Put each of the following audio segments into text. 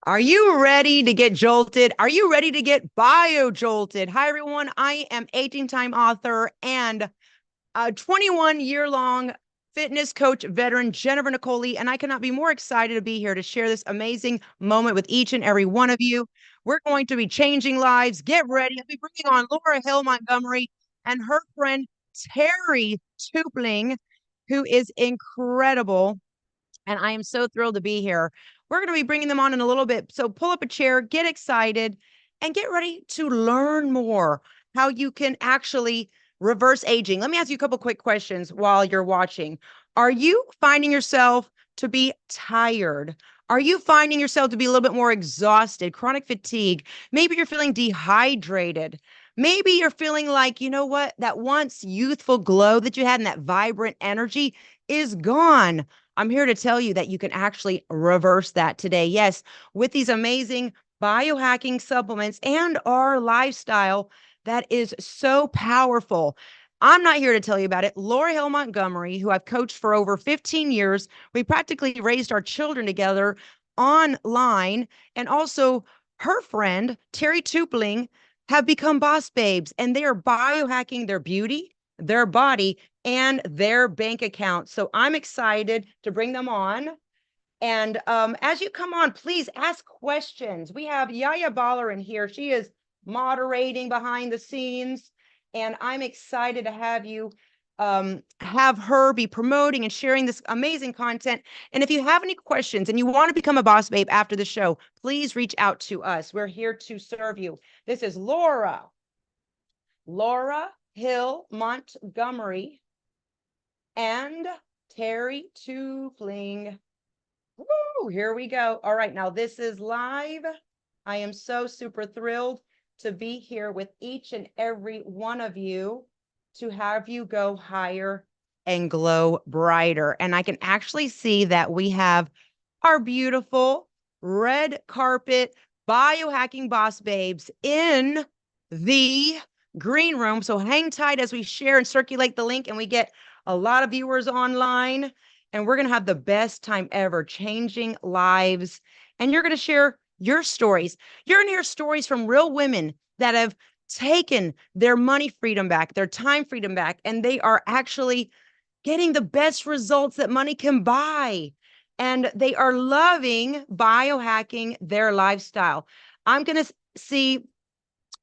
Are you ready to get jolted? Are you ready to get bio jolted? Hi, everyone. I am 18-time author and a 21-year-long fitness coach veteran, Jennifer Nicoli, and I cannot be more excited to be here to share this amazing moment with each and every one of you. We're going to be changing lives. Get ready. I'll be bringing on Laura Hill Montgomery and her friend, Terry Tupling, who is incredible, and I am so thrilled to be here. We're going to be bringing them on in a little bit. So pull up a chair, get excited, and get ready to learn more how you can actually reverse aging. Let me ask you a couple quick questions while you're watching. Are you finding yourself to be tired? Are you finding yourself to be a little bit more exhausted, chronic fatigue? Maybe you're feeling dehydrated. Maybe you're feeling like, you know what, that once youthful glow that you had and that vibrant energy is gone. I'm here to tell you that you can actually reverse that today. Yes, with these amazing biohacking supplements and our lifestyle that is so powerful. I'm not here to tell you about it. Laura Hill Montgomery, who I've coached for over 15 years, we practically raised our children together online, and also her friend, Terry Tupling, have become boss babes, and they are biohacking their beauty, their body, and their bank account. So I'm excited to bring them on. And as you come on, please ask questions. We have Yaya Baller in here. She is moderating behind the scenes. And I'm excited to have her be promoting and sharing this amazing content. And if you have any questions and you want to become a boss babe after the show, please reach out to us. We're here to serve you. This is Laura Hill Montgomery and Terry Tupling. Woo, here we go. All right, now this is live. I am so super thrilled to be here with each and every one of you to have you go higher and glow brighter. And I can actually see that we have our beautiful red carpet biohacking boss babes in the green room. So hang tight as we share and circulate the link, and we get a lot of viewers online. And we're going to have the best time ever changing lives. And you're going to share your stories. You're going to hear stories from real women that have taken their money freedom back, their time freedom back, and they are actually getting the best results that money can buy. And they are loving biohacking their lifestyle. I'm going to see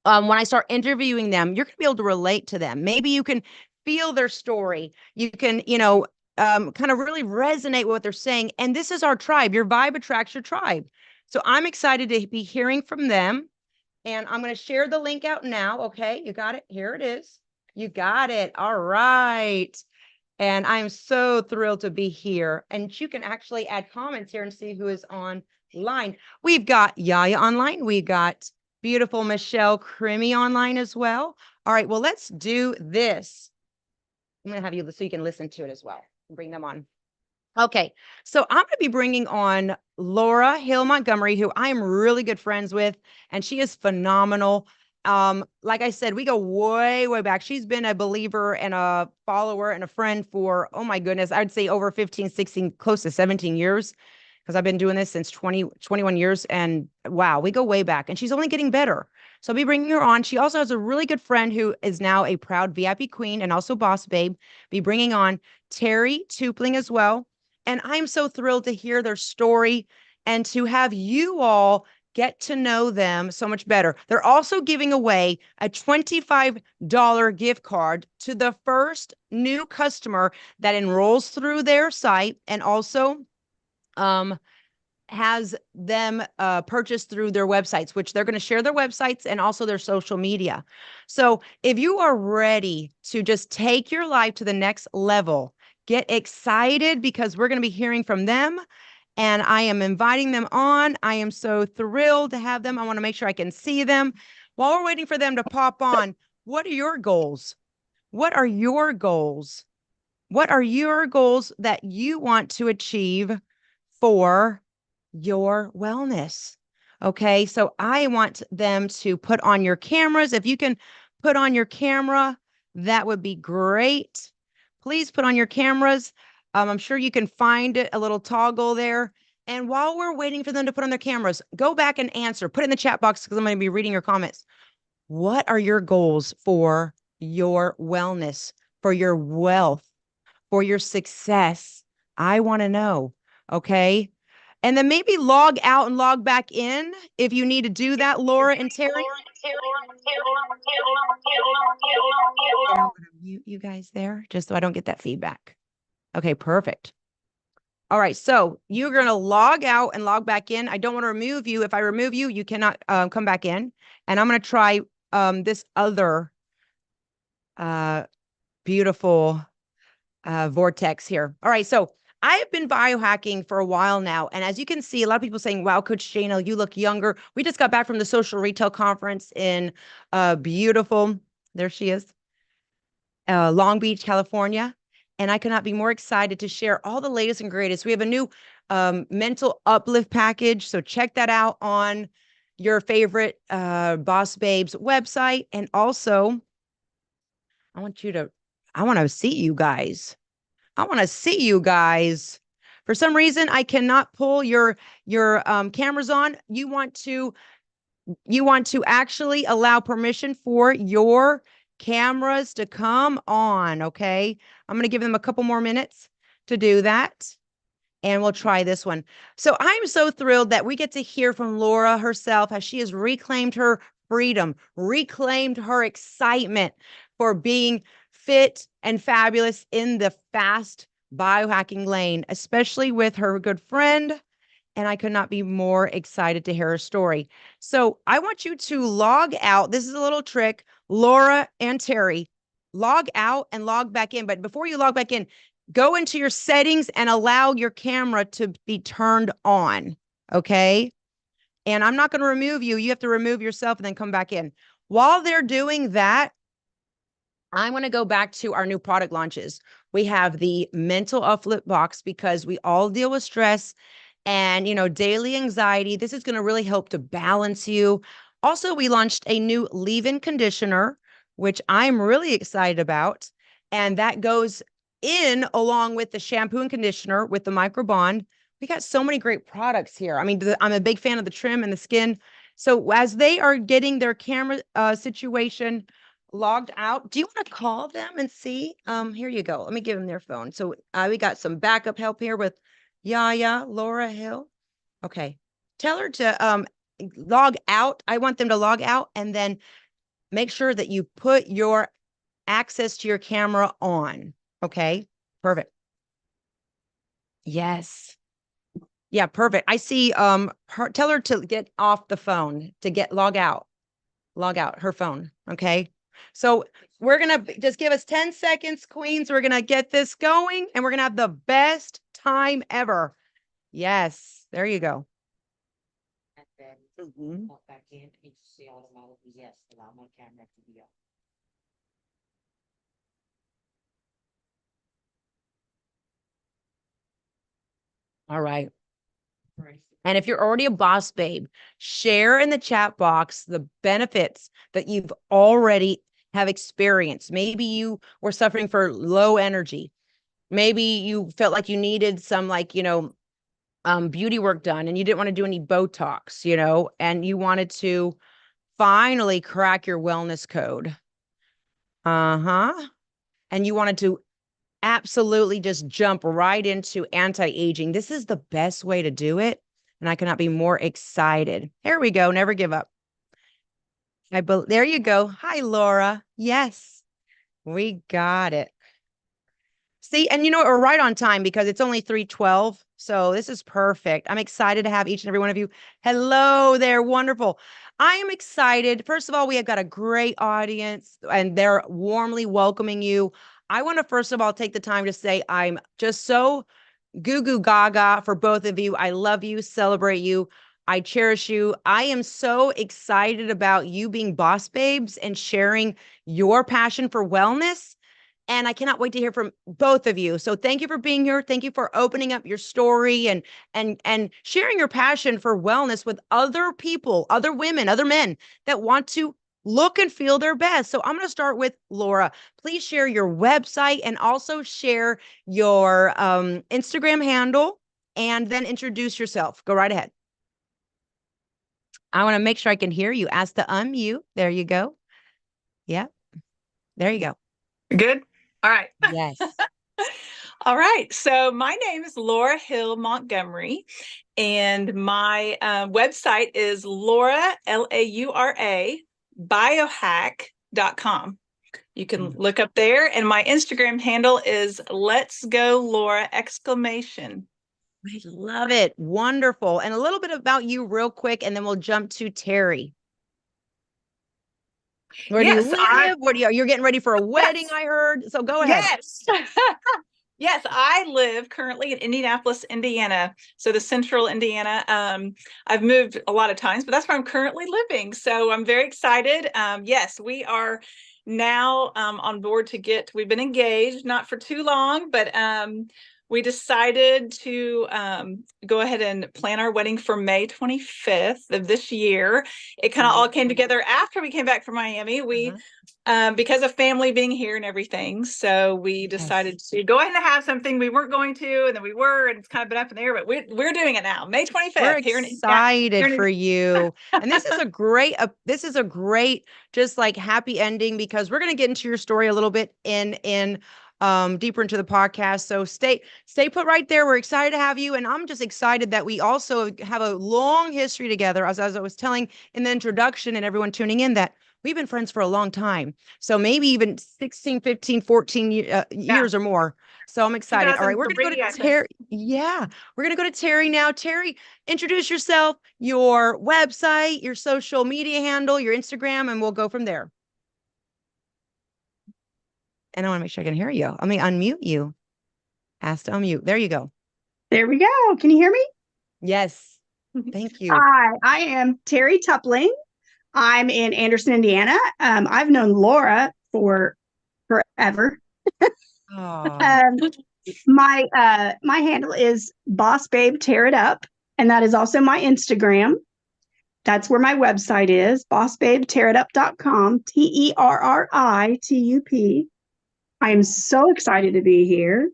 when I start interviewing them, you're going to be able to relate to them. Maybe you can feel their story. You can, kind of really resonate with what they're saying. And this is our tribe. Your vibe attracts your tribe. So I'm excited to be hearing from them. And I'm going to share the link out now. Okay. You got it. Here it is. You got it. All right. And I'm so thrilled to be here. And you can actually add comments here and see who is online. We've got Yaya online. We got beautiful Michelle Crimmy online as well. All right, well, let's do this. I'm going to have you so you can listen to it as well. Bring them on. Okay, so I'm going to be bringing on Laura Hill Montgomery, who I am really good friends with, and she is phenomenal. Like I said, we go way, way back. She's been a believer and a follower and a friend for, oh my goodness, I'd say over 15, 16, close to 17 years, because I've been doing this since 21 years. And wow, we go way back, and she's only getting better. So I'll be bringing her on. She also has a really good friend who is now a proud VIP queen and also boss babe. Be bringing on Terry Tupling as well. And I'm so thrilled to hear their story and to have you all get to know them so much better. They're also giving away a $25 gift card to the first new customer that enrolls through their site, and also has them purchase through their websites, which they're going to share their websites and also their social media. So if you are ready to just take your life to the next level, get excited, because we're going to be hearing from them, and I am inviting them on. I am so thrilled to have them. I want to make sure I can see them. While we're waiting for them to pop on, what are your goals? What are your goals? What are your goals that you want to achieve for your wellness? Okay, so I want them to put on your cameras. If you can put on your camera, that would be great. Please put on your cameras. I'm sure you can find it, a little toggle there. And while we're waiting for them to put on their cameras, go back and answer. Put it in the chat box because I'm going to be reading your comments. What are your goals for your wellness, for your wealth, for your success? I want to know. Okay. And then maybe log out and log back in if you need to do that, Laura and Terry. I'm going to mute you guys there just so I don't get that feedback. Okay, perfect. All right, so you're going to log out and log back in. I don't want to remove you. If I remove you, you cannot come back in. And I'm going to try this other beautiful vortex here. All right, so I have been biohacking for a while now. And as you can see, a lot of people saying, wow, Coach Shana, you look younger. We just got back from the Social Retail Conference in beautiful, there she is, Long Beach, California. And I could not be more excited to share all the latest and greatest. We have a new mental uplift package. So check that out on your favorite Boss Babes website. And also, I want to see you guys. I want to see you guys. For some reason, I cannot pull your cameras on. You want to actually allow permission for your cameras to come on, okay? I'm going to give them a couple more minutes to do that, and we'll try this one. So I'm so thrilled that we get to hear from Laura herself as she has reclaimed her freedom, reclaimed her excitement for being fit and fabulous in the fast biohacking lane, especially with her good friend. And I could not be more excited to hear her story. So I want you to log out. This is a little trick. Laura and Terry, log out and log back in. But before you log back in, go into your settings and allow your camera to be turned on. Okay. And I'm not going to remove you. You have to remove yourself and then come back in. While they're doing that, I want to go back to our new product launches. We have the mental uplift box because we all deal with stress and, daily anxiety. This is going to really help to balance you. Also, we launched a new leave-in conditioner, which I'm really excited about. And that goes in along with the shampoo and conditioner with the microbond. We got so many great products here. I mean, I'm a big fan of the trim and the skin. So as they are getting their camera situation logged out, do you want to call them and see? Here you go. Let me give them their phone. So we got some backup help here with Yaya, Laura Hill. Okay. Tell her to log out. I want them to log out and then make sure that you put your access to your camera on. Okay. Perfect. Yes. Yeah, perfect. I see tell her to get off the phone, to log out her phone. Okay. So we're going to just give us 10 seconds, Queens. We're going to get this going and we're going to have the best time ever. Yes. There you go. And then pop back in and you say automatically, yes, allow my camera to be on. All right. And if you're already a boss babe, share in the chat box the benefits that you've already have experienced. Maybe you were suffering for low energy. Maybe you felt like you needed some beauty work done and you didn't want to do any Botox, and you wanted to finally crack your wellness code. And you wanted to absolutely just jump right into anti-aging. This is the best way to do it. And I cannot be more excited. Here we go. Never give up. There you go. Hi, Laura. Yes, we got it. See, and we're right on time because it's only 3:12. So this is perfect. I'm excited to have each and every one of you. Hello there. Wonderful. I am excited. First of all, we have got a great audience and they're warmly welcoming you. I want to first of all take the time to say I'm just so goo goo gaga for both of you. I love you, celebrate you. I cherish you. I am so excited about you being boss babes and sharing your passion for wellness. And I cannot wait to hear from both of you. So thank you for being here. Thank you for opening up your story and sharing your passion for wellness with other people, other women, other men that want to look and feel their best. So I'm going to start with Laura. Please share your website and also share your Instagram handle and then introduce yourself. Go right ahead. I want to make sure I can hear you. Ask to unmute. There you go. Yeah, there you go. Good. All right. Yes. All right. So my name is Laura Hill Montgomery, and my website is Laura, Laura, biohack.com. You can look up there, and my Instagram handle is Let's Go Laura exclamation. I love it. Wonderful. And a little bit about you real quick, and then we'll jump to Terry. Where do you live? Where do you're getting ready for a wedding, I heard. So go ahead. Yes. Yes, I live currently in Indianapolis, Indiana. So the central Indiana. I've moved a lot of times, but that's where I'm currently living. So I'm very excited. Yes, we are now on board to we've been engaged, not for too long, but we decided to go ahead and plan our wedding for May 25th of this year. It kind of all came together after we came back from Miami. We because of family being here and everything. So we decided to go ahead and have something we weren't going to, and then we were, and it's kind of been up in the air, but we're doing it now, May 25th. We're excited for you. And this is a great, just like happy ending, because we're going to get into your story a little bit in deeper into the podcast. So stay put right there. We're excited to have you. And I'm just excited that we also have a long history together. As I was telling in the introduction and everyone tuning in, that we've been friends for a long time. So maybe even 16, 15, 14 years or more. So I'm excited. All right, we're going to go to Terry. Yeah, we're going to go to Terry now. Terry, introduce yourself, your website, your social media handle, your Instagram, and we'll go from there. And I want to make sure I can hear you. Let me unmute you. Ask to unmute. There you go. There we go. Can you hear me? Yes. Thank you. Hi, I am Terry Tupling. I'm in Anderson, Indiana. I've known Laura for forever. My handle is Boss Babe Tear It Up, and that is also my Instagram. That's where my website is, bossbabetearitup.com, TERRITUP. I am so excited to be here.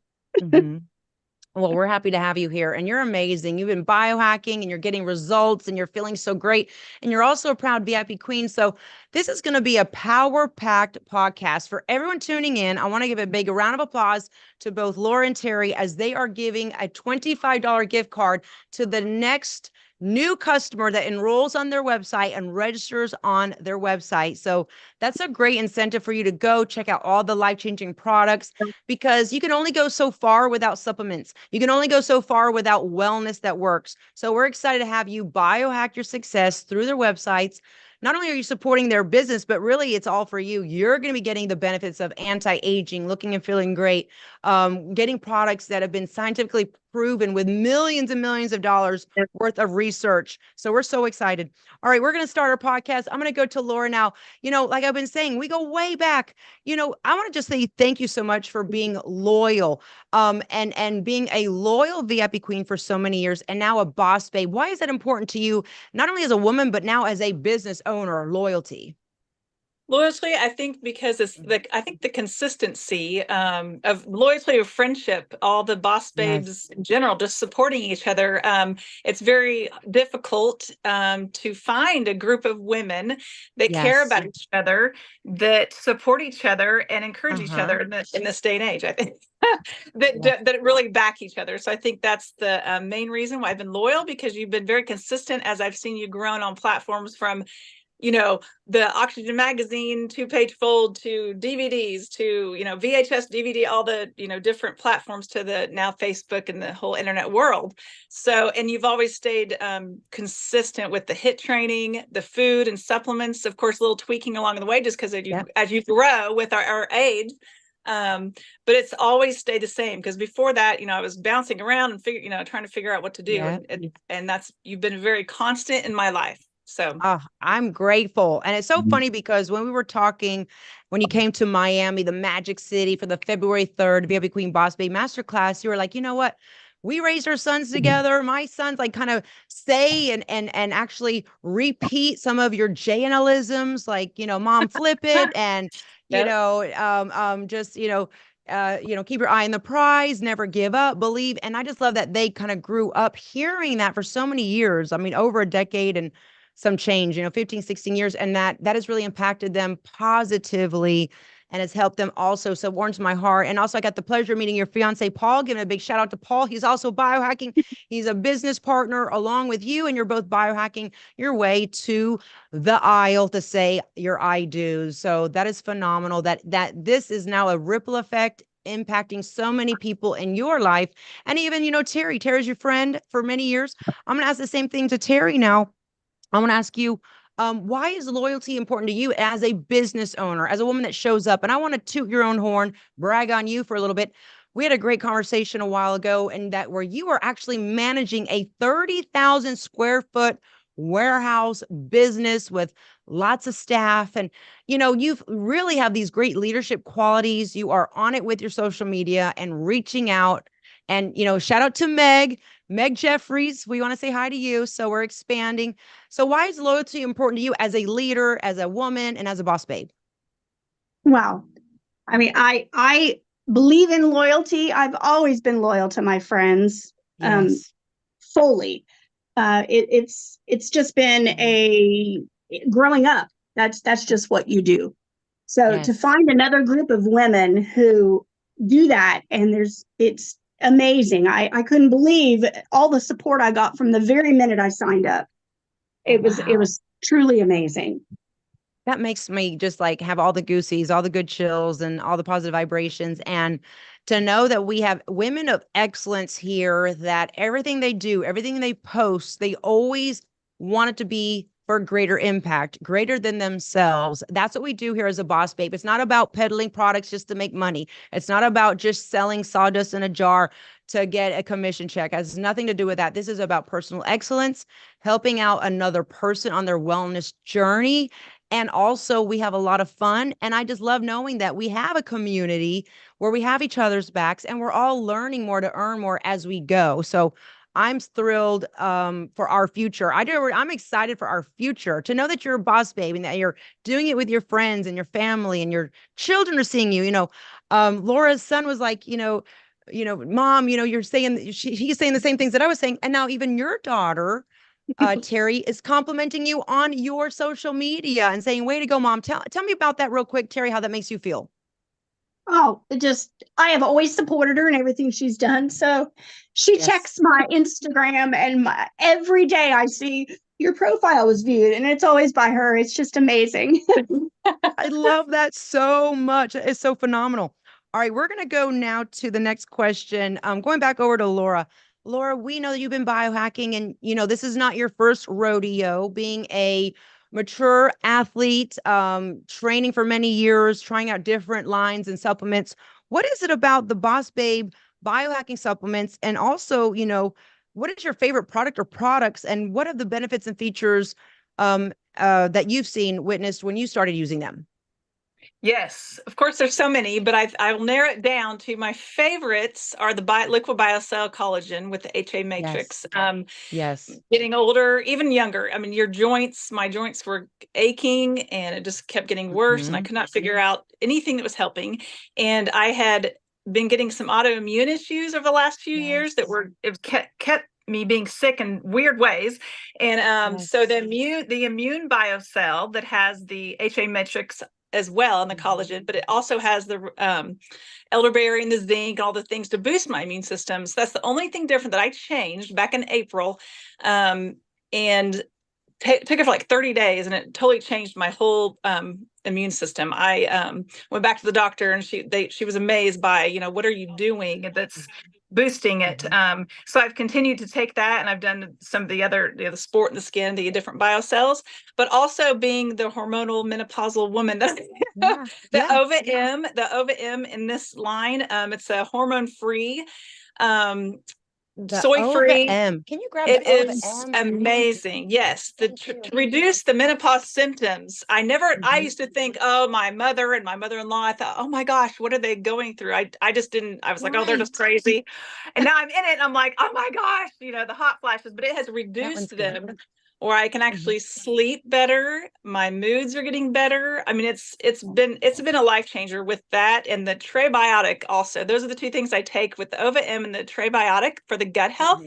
Well, we're happy to have you here, and you're amazing. You've been biohacking and you're getting results and you're feeling so great. And you're also a proud VIP queen. So this is going to be a power-packed podcast for everyone tuning in. I want to give a big round of applause to both Laura and Terry, as they are giving a $25 gift card to the next new customer that enrolls on their website and registers on their website. So that's a great incentive for you to go check out all the life-changing products, because you can only go so far without supplements. You can only go so far without wellness that works. So we're excited to have you biohack your success through their websites. Not only are you supporting their business, but really it's all for you. You're going to be getting the benefits of anti-aging, looking and feeling great, getting products that have been scientifically proven with millions and millions of dollars worth of research. So we're so excited. All right, we're going to start our podcast. I'm going to go to Laura now. You know, like I've been saying, we go way back. You know, I want to just say thank you so much for being loyal, and being a loyal VIP queen for so many years, and now a boss babe. Why is that important to you, not only as a woman, but now as a business owner? Loyalty. Loyalty, I think, because it's I think the consistency of loyalty, of friendship, all the boss babes in general, just supporting each other. It's very difficult to find a group of women that care about each other, that support each other and encourage each other in this day and age. I think that really back each other. So I think that's the main reason why I've been loyal, because you've been very consistent as I've seen you grown on platforms from, you know, the Oxygen Magazine 2-page fold to DVDs to, you know, VHS, DVD, all the, you know, different platforms to the now Facebook and the whole internet world. So, and you've always stayed consistent with the HIIT training, the food and supplements, of course, a little tweaking along the way, just because as you grow with our age. But it's always stayed the same, because before that, you know, I was bouncing around and trying to figure out what to do. And that's, you've been very constant in my life. So I'm grateful. And it's so funny, because when we were talking, when you came to Miami, the Magic City, for the February 3rd VIP Queen Boss Babe Masterclass, you were like, you know what? We raised our sons together. My sons like kind of say and actually repeat some of your JNLisms, like, you know, mom, flip it. And, you know, just, you know, keep your eye on the prize, never give up, believe. And I just love that they kind of grew up hearing that for so many years. I mean, over a decade and some change, 15, 16 years. And that has really impacted them positively and has helped them also. So warms my heart. And also I got the pleasure of meeting your fiance, Paul. Giving a big shout out to Paul. He's also biohacking. He's a business partner along with you, and you're both biohacking your way to the aisle to say your I do's. So that is phenomenal that this is now a ripple effect impacting so many people in your life. And even, Terry's your friend for many years. I'm going to ask the same thing to Terry now. I want to ask you, why is loyalty important to you as a business owner, as a woman that shows up? And I want to toot your own horn, brag on you for a little bit. We had a great conversation a while ago, and that where you are actually managing a 30,000 square foot warehouse business with lots of staff. And, you've really have these great leadership qualities. You are on it with your social media and reaching out. And, shout out to Meg Jeffries. We want to say hi to you. So we're expanding. So why is loyalty important to you as a leader, as a woman, and as a boss babe? Wow. I mean, I believe in loyalty. I've always been loyal to my friends, Yes. fully. It's just been a growing up. That's just what you do. So to Yes. find another group of women who do that, and it's amazing. I couldn't believe all the support I got from the very minute I signed up. It Wow. was truly amazing. That makes me just like have all the goosies, all the good chills, and all the positive vibrations. And to know that we have women of excellence here, that everything they do, everything they post, they always want it to be for greater impact, greater than themselves. That's what we do here as a boss babe. It's not about peddling products just to make money. It's not about just selling sawdust in a jar to get a commission check. It has nothing to do with that. This is about personal excellence, helping out another person on their wellness journey. And also, we have a lot of fun. And I just love knowing that we have a community where we have each other's backs and we're all learning more to earn more as we go. So I'm thrilled for our future. I'm excited for our future to know that you're a boss babe and that you're doing it with your friends and your family and your children are seeing you. Laura's son was like, Mom, you're saying he's saying the same things that I was saying. And now even your daughter Terry is complimenting you on your social media and saying, way to go, Mom. Tell me about that real quick, Terry, how that makes you feel. Oh, I have always supported her in everything she's done. So she checks my Instagram, and every day I see your profile was viewed, and it's always by her. It's just amazing. I love that so much. It's so phenomenal. All right, we're going to go now to the next question. Going back over to Laura. Laura, we know that you've been biohacking, and this is not your first rodeo. Being a mature athlete, training for many years, trying out different lines and supplements. What is it about the Boss Babe biohacking supplements? And also, what is your favorite product or products, and what are the benefits and features that you've witnessed when you started using them? Yes, of course, there's so many, but I'll narrow it down to my favorites are the liquid biocell collagen with the HA matrix. Yes. Getting older, even younger. I mean, my joints were aching and it just kept getting worse, and I could not figure out anything that was helping. And I had been getting some autoimmune issues over the last few years that kept me being sick in weird ways. And so the immune biocell that has the HA matrix as well in the collagen, but it also has the elderberry and the zinc, all the things to boost my immune system. So that's the only thing different that I changed back in April. And took it for like 30 days, and it totally changed my whole immune system. I went back to the doctor, and she was amazed by, what are you doing that's boosting it. So I've continued to take that, and I've done some of the other, the sport and the skin, the different biocells, but also being the hormonal menopausal woman, the Ova M in this line, it's a hormone free, soy free. Can you grab it the Ova is M? amazing. Yes, to reduce the menopause symptoms. I used to think, oh, my mother and my mother-in-law, I thought, oh my gosh, what are they going through? I just didn't, I was like, oh, they're just crazy. And now I'm in it, and I'm like, oh my gosh, the hot flashes, but it has reduced them where I can actually sleep better. My moods are getting better. I mean, it's been a life changer with that and the Trebiotic also. Those are the two things I take with the Ova M and the Trebiotic for the gut health.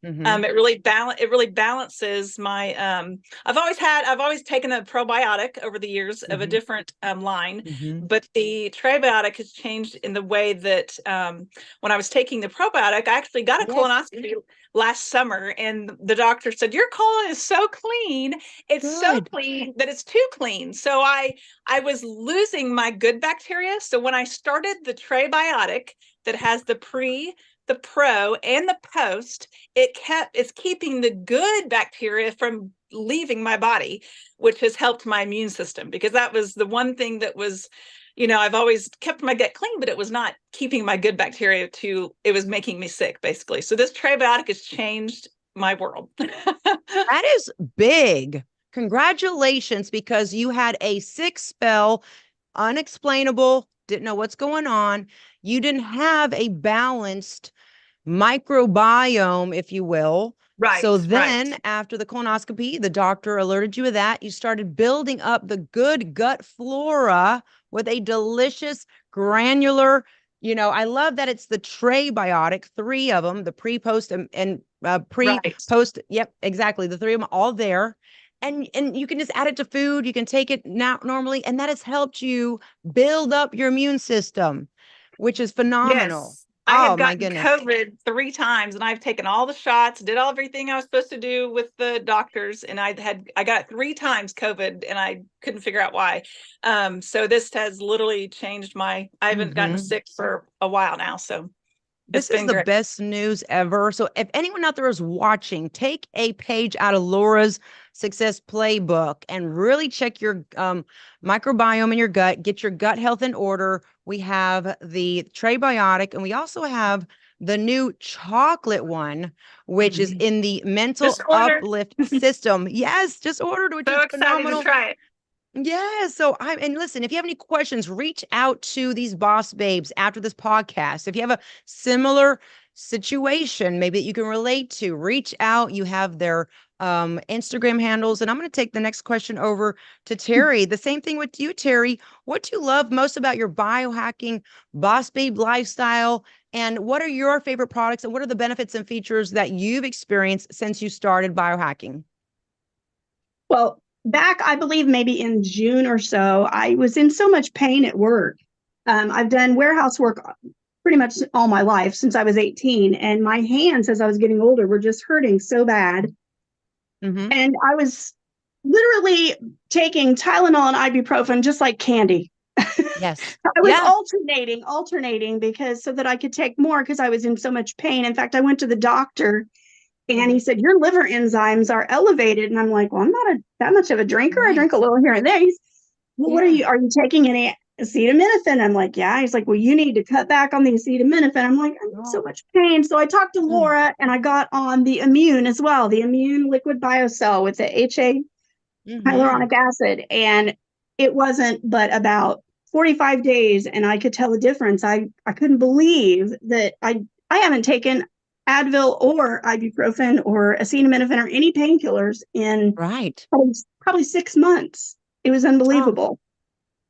It really balances my I've always taken a probiotic over the years of a different line, but the Trebiotic has changed in the way that when I was taking the probiotic, I actually got a colonoscopy last summer, and the doctor said, your colon is so clean. It's so clean that it's too clean. So I was losing my good bacteria. So when I started the Trebiotic that has the pre, the pro, and the post, it's keeping the good bacteria from leaving my body, which has helped my immune system, because that was the one thing that was, I've always kept my gut clean, but it was not keeping my good bacteria it was making me sick, basically. So this Trebiotic has changed my world. That is big. Congratulations, because you had a sick spell, unexplainable, didn't know what's going on. You didn't have a balanced microbiome, if you will. Right. So then after the colonoscopy, the doctor alerted you of that. You started building up the good gut flora with a delicious granular, I love that it's the Trebiotic, 3 of them, the pre, post, and pre, post. Yep, exactly. The 3 of them all there. And you can just add it to food. You can take it now normally. And that has helped you build up your immune system, which is phenomenal. Yes. I had my gotten goodness. COVID 3 times, and I've taken all the shots, did everything I was supposed to do with the doctors, and I got 3 times COVID, and I couldn't figure out why. So this has literally changed I haven't gotten sick for a while now. So this is the best news ever. So if anyone out there is watching, take a page out of Laura's success playbook and really check your microbiome in your gut, get your gut health in order. We have the Trebiotic, and we also have the new chocolate one, which is in the mental uplift system. Yes, just ordered, which is phenomenal. To try it. Yeah. So and listen, if you have any questions, reach out to these boss babes after this podcast. If you have a similar situation, maybe that you can relate to, reach out. You have their Instagram handles. And I'm going to take the next question over to Terry. The same thing with you, Terry. What do you love most about your biohacking boss babe lifestyle? And what are your favorite products? And what are the benefits and features that you've experienced since you started biohacking? Well, back, I believe maybe in June or so, I was in so much pain at work. I've done warehouse work pretty much all my life since I was 18. And my hands, as I was getting older, were just hurting so bad. And I was literally taking Tylenol and ibuprofen just like candy. Yes. I was alternating because so that I could take more because I was in so much pain. In fact, I went to the doctor and he said, your liver enzymes are elevated. And I'm like, well, I'm not that much of a drinker. I drink a little here and there. He's, well, what are you taking any acetaminophen? I'm like, yeah. He's like, well, you need to cut back on the acetaminophen. I'm like, I'm in so much pain. So I talked to Laura and I got on the Immune as well, the Immune Liquid Biocell with the HA hyaluronic acid. And it wasn't but about 45 days. And I could tell the difference. I couldn't believe that I haven't taken Advil or ibuprofen or acetaminophen or any painkillers in probably 6 months. It was unbelievable.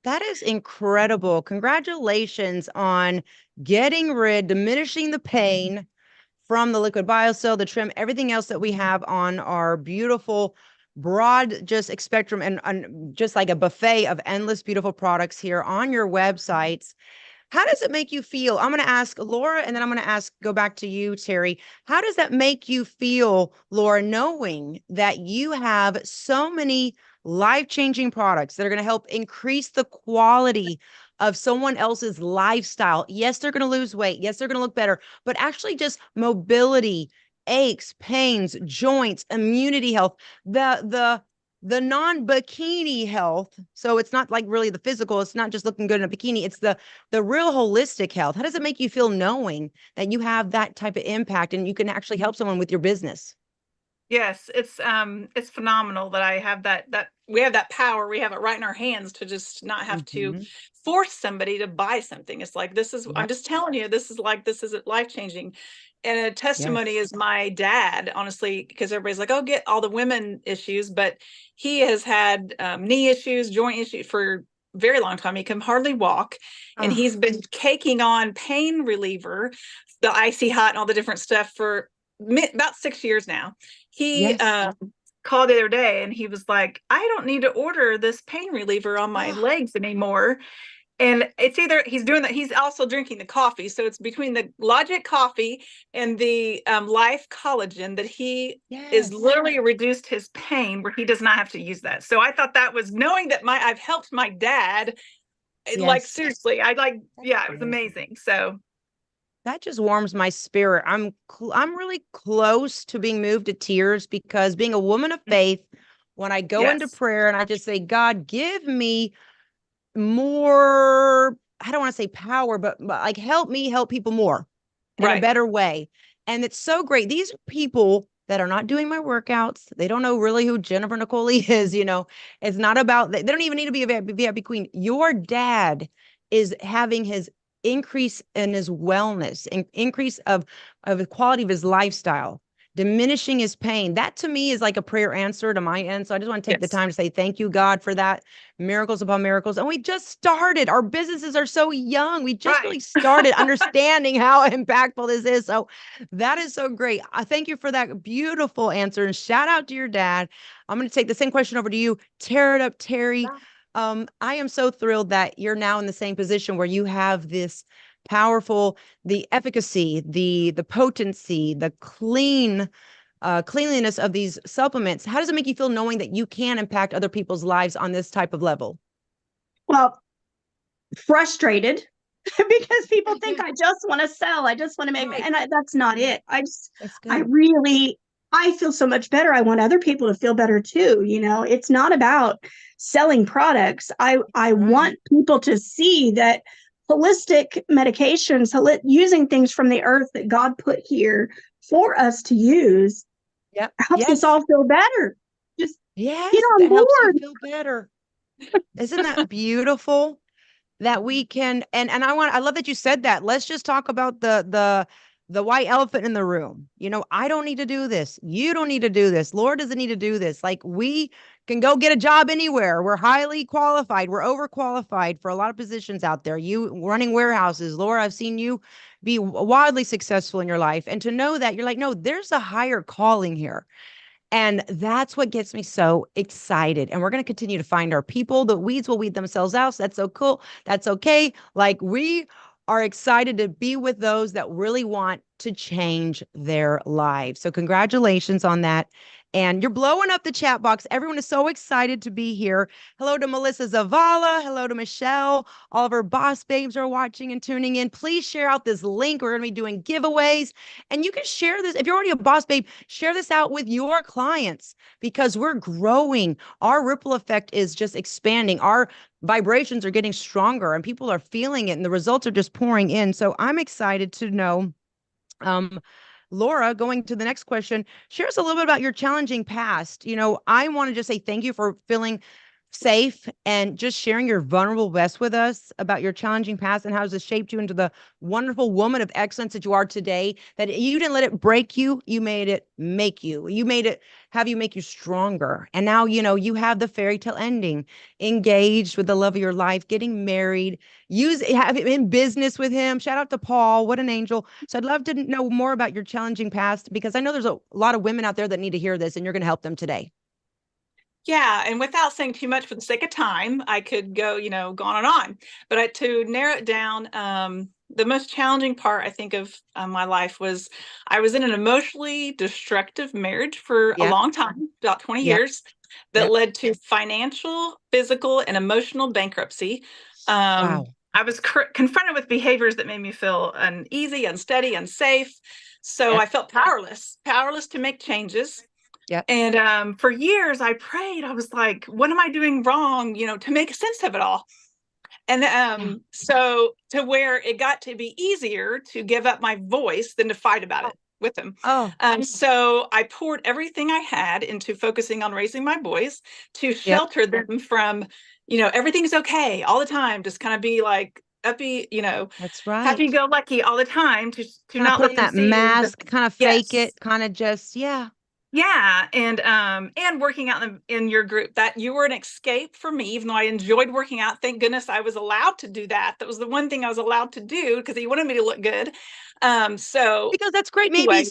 That is incredible. Congratulations on diminishing the pain from the liquid biocell, the trim, everything else that we have on our beautiful, broad, just spectrum and just like a buffet of endless beautiful products here on your websites. How does it make you feel? I'm going to ask Laura, and then I'm going to go back to you, Terry. How does that make you feel, Laura, knowing that you have so many life-changing products that are going to help increase the quality of someone else's lifestyle? Yes, they're going to lose weight. Yes, they're going to look better, but actually just mobility, aches, pains, joints, immunity health, the non-bikini health. So it's not like really the physical. It's not just looking good in a bikini. It's the real holistic health. How does it make you feel knowing that you have that type of impact and you can actually help someone with your business? Yes, it's phenomenal that I have that we have that power. We have it right in our hands to just not have to force somebody to buy something. It's like, I'm just telling you, this is life-changing. And a testimony Yes. is my dad, honestly, because everybody's like, oh, get all the women issues, but he has had knee issues, joint issues for a very long time. He can hardly walk, and Oh, he's been caking on pain reliever, the icy hot and all the different stuff for about 6 years now. He yes. called the other day and he was like, I don't need to order this pain reliever on my Oh, legs anymore. And it's either he's doing that, he's also drinking the coffee. So it's between the Logic coffee and the Life collagen that he is yes. literally reduced his pain where he does not have to use that. So I thought that was knowing that I've helped my dad, like Yes. seriously, I like, That's yeah, it was beautiful. amazing. So That just warms my spirit. I'm really close to being moved to tears because being a woman of faith, when I go into yes, prayer and I just say, God, give me more, I don't want to say power, but like help me help people more in a right, better way. And it's so great. These are people that are not doing my workouts. They don't know really who Jennifer Nicole is, you know. It's not about they don't even need to be a VIP queen. Your dad is having his increase in his wellness, increase of the quality of his lifestyle, diminishing his pain. That to me is like a prayer answer to my end. So I just want to take the yes, time to say thank you, God, for that. Miracles upon miracles. And we just started. Our businesses are so young. We just right. really started understanding how impactful this is. So that is so great. I thank you for that beautiful answer. And shout out to your dad. I'm going to take the same question over to you. Tear it up, Terry. I am so thrilled that you're now in the same position where you have this powerful, the efficacy, the potency, the cleanliness of these supplements. How does it make you feel knowing that you can impact other people's lives on this type of level? Well, frustrated because people think Yeah, I just want to sell. I just want to make, right. and that's not it. That's I good. really, I feel so much better. I want other people to feel better too. You know, it's not about selling products. I Right. want people to see that holistic medications, using things from the earth that God put here for us to use, Yep. helps us Yes. all feel better. Just get Yes. on That helps you board. feel better. Isn't that beautiful? That we can and I love that you said that. Let's just talk about the white elephant in the room. You know, I don't need to do this. You don't need to do this. Lord doesn't need to do this. Like we can go get a job anywhere. We're highly qualified. We're overqualified for a lot of positions out there. You running warehouses, Laura, I've seen you be wildly successful in your life. And to know that you're like, no, there's a higher calling here. And that's what gets me so excited. And we're going to continue to find our people. The weeds will weed themselves out. So that's so cool. That's okay. Like we are excited to be with those that really want to change their lives. So congratulations on that. And you're blowing up the chat box. Everyone is so excited to be here. Hello to Melissa Zavala. Hello to Michelle. All of our boss babes are watching and tuning in. Please share out this link. We're going to be doing giveaways. And you can share this. If you're already a boss babe, share this out with your clients because we're growing. Our ripple effect is just expanding. Our vibrations are getting stronger and people are feeling it and the results are just pouring in. So I'm excited to know. Um, Laura, going to the next question, share us a little bit about your challenging past. You know, I want to just say thank you for feeling safe and just sharing your vulnerable best with us about your challenging past and how has it shaped you into the wonderful woman of excellence that you are today. That you didn't let it break you, you made it make you. You made it have you make you stronger. And now, you know, you have the fairy tale ending, engaged with the love of your life, getting married, have him in business with him. Shout out to Paul. What an angel. So I'd love to know more about your challenging past because I know there's a lot of women out there that need to hear this and you're going to help them today. Yeah, and without saying too much for the sake of time, I could go, go on and on. But to narrow it down, the most challenging part I think of my life was I was in an emotionally destructive marriage for a Yep. long time, about 20 Yep. years, that Yep. led to financial, physical, and emotional bankruptcy. Wow. I was confronted with behaviors that made me feel uneasy, unsteady, unsafe. So Yep. I felt powerless to make changes. Yep. And for years I prayed. I was like, what am I doing wrong, to make sense of it all? And Yeah. so to where it got to be easier to give up my voice than to fight about it with them. Oh, So I poured everything I had into focusing on raising my boys to yep. shelter them from, everything's okay all the time, just kind of be like uppy, That's right. happy go lucky all the time to Kind of not put let on them that see mask, kind of fake yes. it, kind of just, yeah. Yeah, and working out in your group, that you were an escape for me, even though I enjoyed working out. Thank goodness I was allowed to do that. That was the one thing I was allowed to do because he wanted me to look good. So Because that's great. anyway,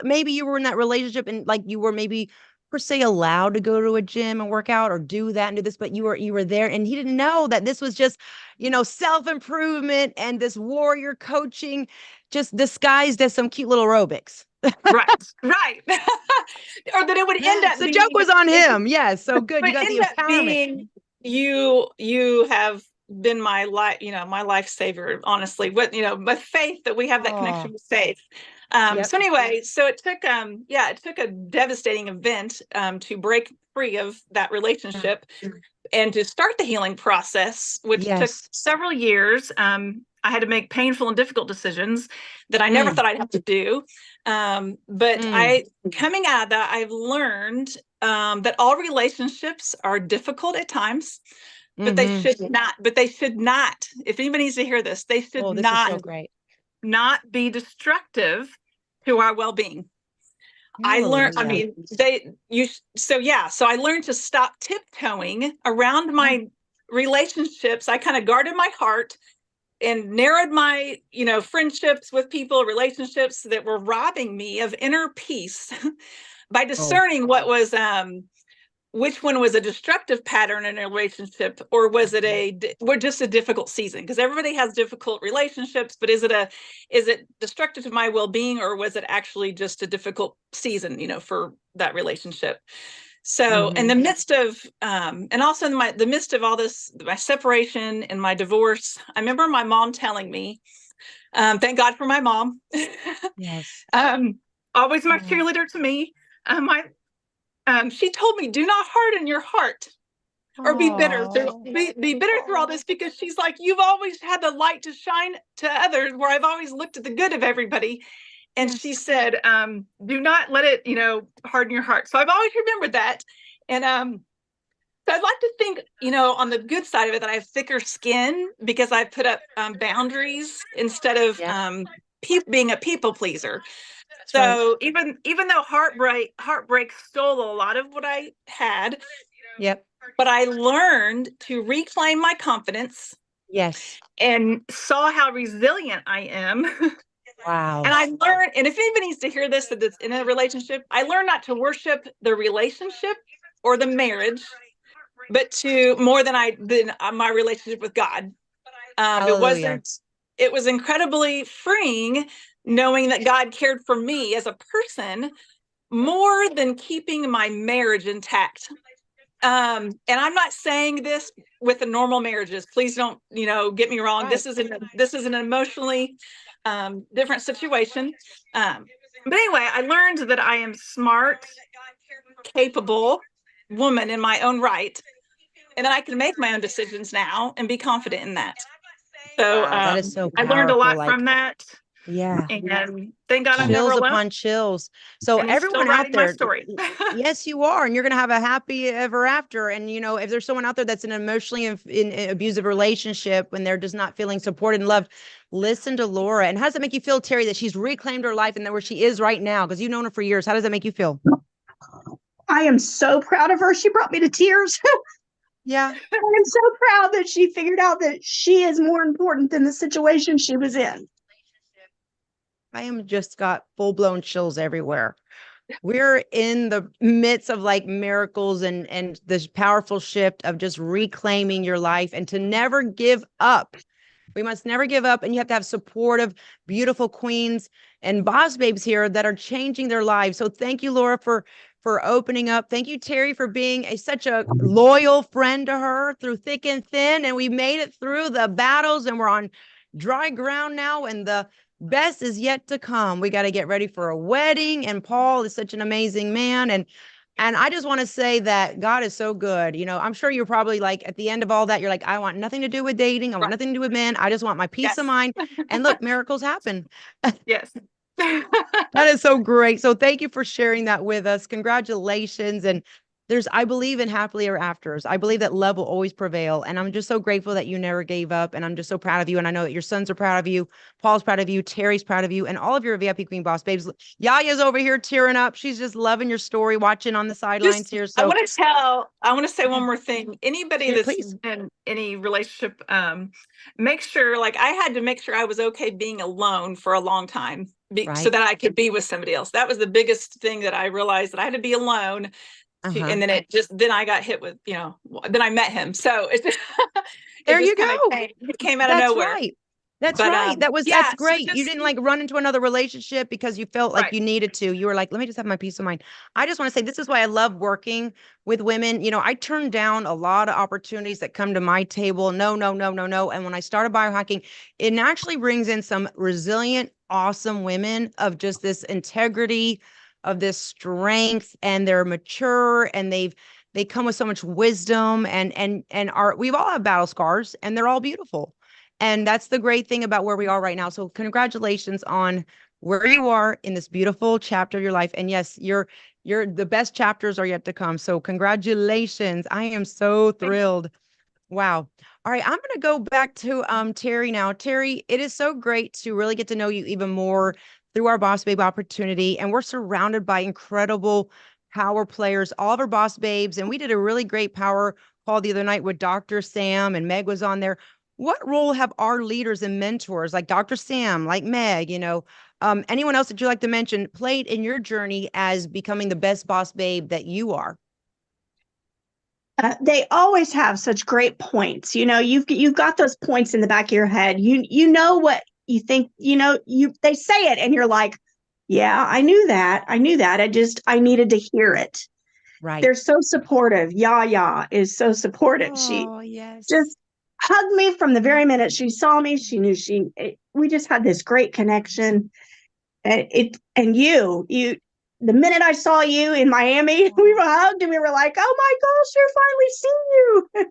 Maybe you were in that relationship and like you were maybe per se allowed to go to a gym and work out or do that and do this, but you were there and he didn't know that this was just, self-improvement and this warrior coaching just disguised as some cute little aerobics. right. Or that it would end up The being joke was on him. Yes. So good. You but got the end up empowerment. being you have been my life, my lifesaver, honestly. My faith that we have that Oh, connection with faith. yep. So anyway, so it took a devastating event to break free of that relationship and to start the healing process, which took Yes. several years. I had to make painful and difficult decisions that I never thought I'd have to do. But coming out of that, I've learned that all relationships are difficult at times, but they should not. But they should not. If anybody needs to hear this, they should Oh, this is so great. not be destructive to our well-being. I learned, Hallelujah. so I learned to stop tiptoeing around my relationships. I kind of guarded my heart and narrowed my, friendships with people, relationships that were robbing me of inner peace by discerning what was, which one was a destructive pattern in a relationship, or was it just a difficult season? Because everybody has difficult relationships, but is it destructive to my well-being, or was it actually just a difficult season, for that relationship? So in the midst of, and also in the midst of all this, my separation and my divorce, I remember my mom telling me, thank God for my mom. Yes. Always my cheerleader to me. She told me, do not harden your heart or be bitter be bitter through all this, because she's like, you've always had the light to shine to others, where I've always looked at the good of everybody. And she said, do not let it, harden your heart. So I've always remembered that. And so I'd like to think, on the good side of it, that I have thicker skin because I put up boundaries instead of being a people pleaser. So even though heartbreak stole a lot of what I had, but I learned to reclaim my confidence. Yes. And saw how resilient I am. Wow. And I learned, and if anybody needs to hear this, that it's in a relationship, I learned not to worship the relationship or the marriage, but to more than my relationship with God. It was incredibly freeing knowing that God cared for me as a person more than keeping my marriage intact. And I'm not saying this with the normal marriages. Please don't, get me wrong. This is an emotionally different situation. But anyway, I learned that I am smart, capable woman in my own right, and that I can make my own decisions now and be confident in that. So that is so I powerful. learned a lot from that. Yeah. And thank God I'm Chills never alone. upon chills. So And he's everyone still out writing there, my story. yes, you are. And you're going to have a happy ever after. And, if there's someone out there that's in an emotionally in abusive relationship when they're just not feeling supported and loved, listen to Laura. And how does it make you feel, Terry, that she's reclaimed her life and that where she is right now? Because you've known her for years. How does that make you feel? I am so proud of her. She brought me to tears. Yeah. I'm so proud that she figured out that she is more important than the situation she was in. I am just got full blown chills everywhere. We're in the midst of like miracles and this powerful shift of just reclaiming your life and to never give up. We must never give up. And you have to have supportive, beautiful queens and boss babes here that are changing their lives. So thank you, Laura, for opening up. Thank you, Terry, for being such a loyal friend to her through thick and thin. And we made it through the battles and we're on dry ground now. And the best is yet to come. We got to get ready for a wedding. And Paul is such an amazing man. And I just want to say that God is so good. I'm sure you're probably like at the end of all that, you're like, I want nothing to do with dating. I want nothing to do with men. I just want my peace of mind. And look, miracles happen. Yes. That is so great. So thank you for sharing that with us. Congratulations. And I believe in happily ever afters. I believe that love will always prevail. And I'm just so grateful that you never gave up. And I'm just so proud of you. And I know that your sons are proud of you. Paul's proud of you. Terry's proud of you. And all of your VIP Queen Boss babes. Yaya's over here tearing up. She's just loving your story, watching on the sidelines here. I So want to say one more thing. Anybody yeah, that's please. in any relationship, make sure, like I had to make sure I was okay being alone for a long time so Right. that I could be with somebody else. That was the biggest thing that I realized, that I had to be alone. And then then I got hit with, then I met him. So There you kind go. of it came out of That's nowhere. right. That's But right. That's yeah, so great. You didn't like run into another relationship because you felt like right. you needed to. You were like, let me just have my peace of mind. I just want to say this is why I love working with women. I turn down a lot of opportunities that come to my table. No, no, no, no, no. And when I started biohacking, it naturally brings in some resilient, awesome women of just this integrity, of this strength, and they're mature and they come with so much wisdom and are we've all have battle scars and they're all beautiful. And that's the great thing about where we are right now. So congratulations on where you are in this beautiful chapter of your life. And yes, you're the best chapters are yet to come. So congratulations. I am so thrilled. Wow. All right, I'm going to go back to Terry now. Terry, it is so great to really get to know you even more through our Boss Babe opportunity. And we're surrounded by incredible power players, all of our Boss Babes. And we did a really great power call the other night with Dr. Sam, and Meg was on there. What role have our leaders and mentors like Dr. Sam, like Meg, anyone else that you like to mention played in your journey as becoming the best Boss Babe that you are? They always have such great points. You've got those points in the back of your head. You know what you think. They say it, and you're like, yeah, I knew that. I knew that. I needed to hear it. Right. They're so supportive. Yaya is so supportive. She Oh, yes. just hugged me from the very minute she saw me. She knew we just had this great connection. And you, the minute I saw you in Miami, we were hugged and we were like, oh my gosh, you're finally seeing you.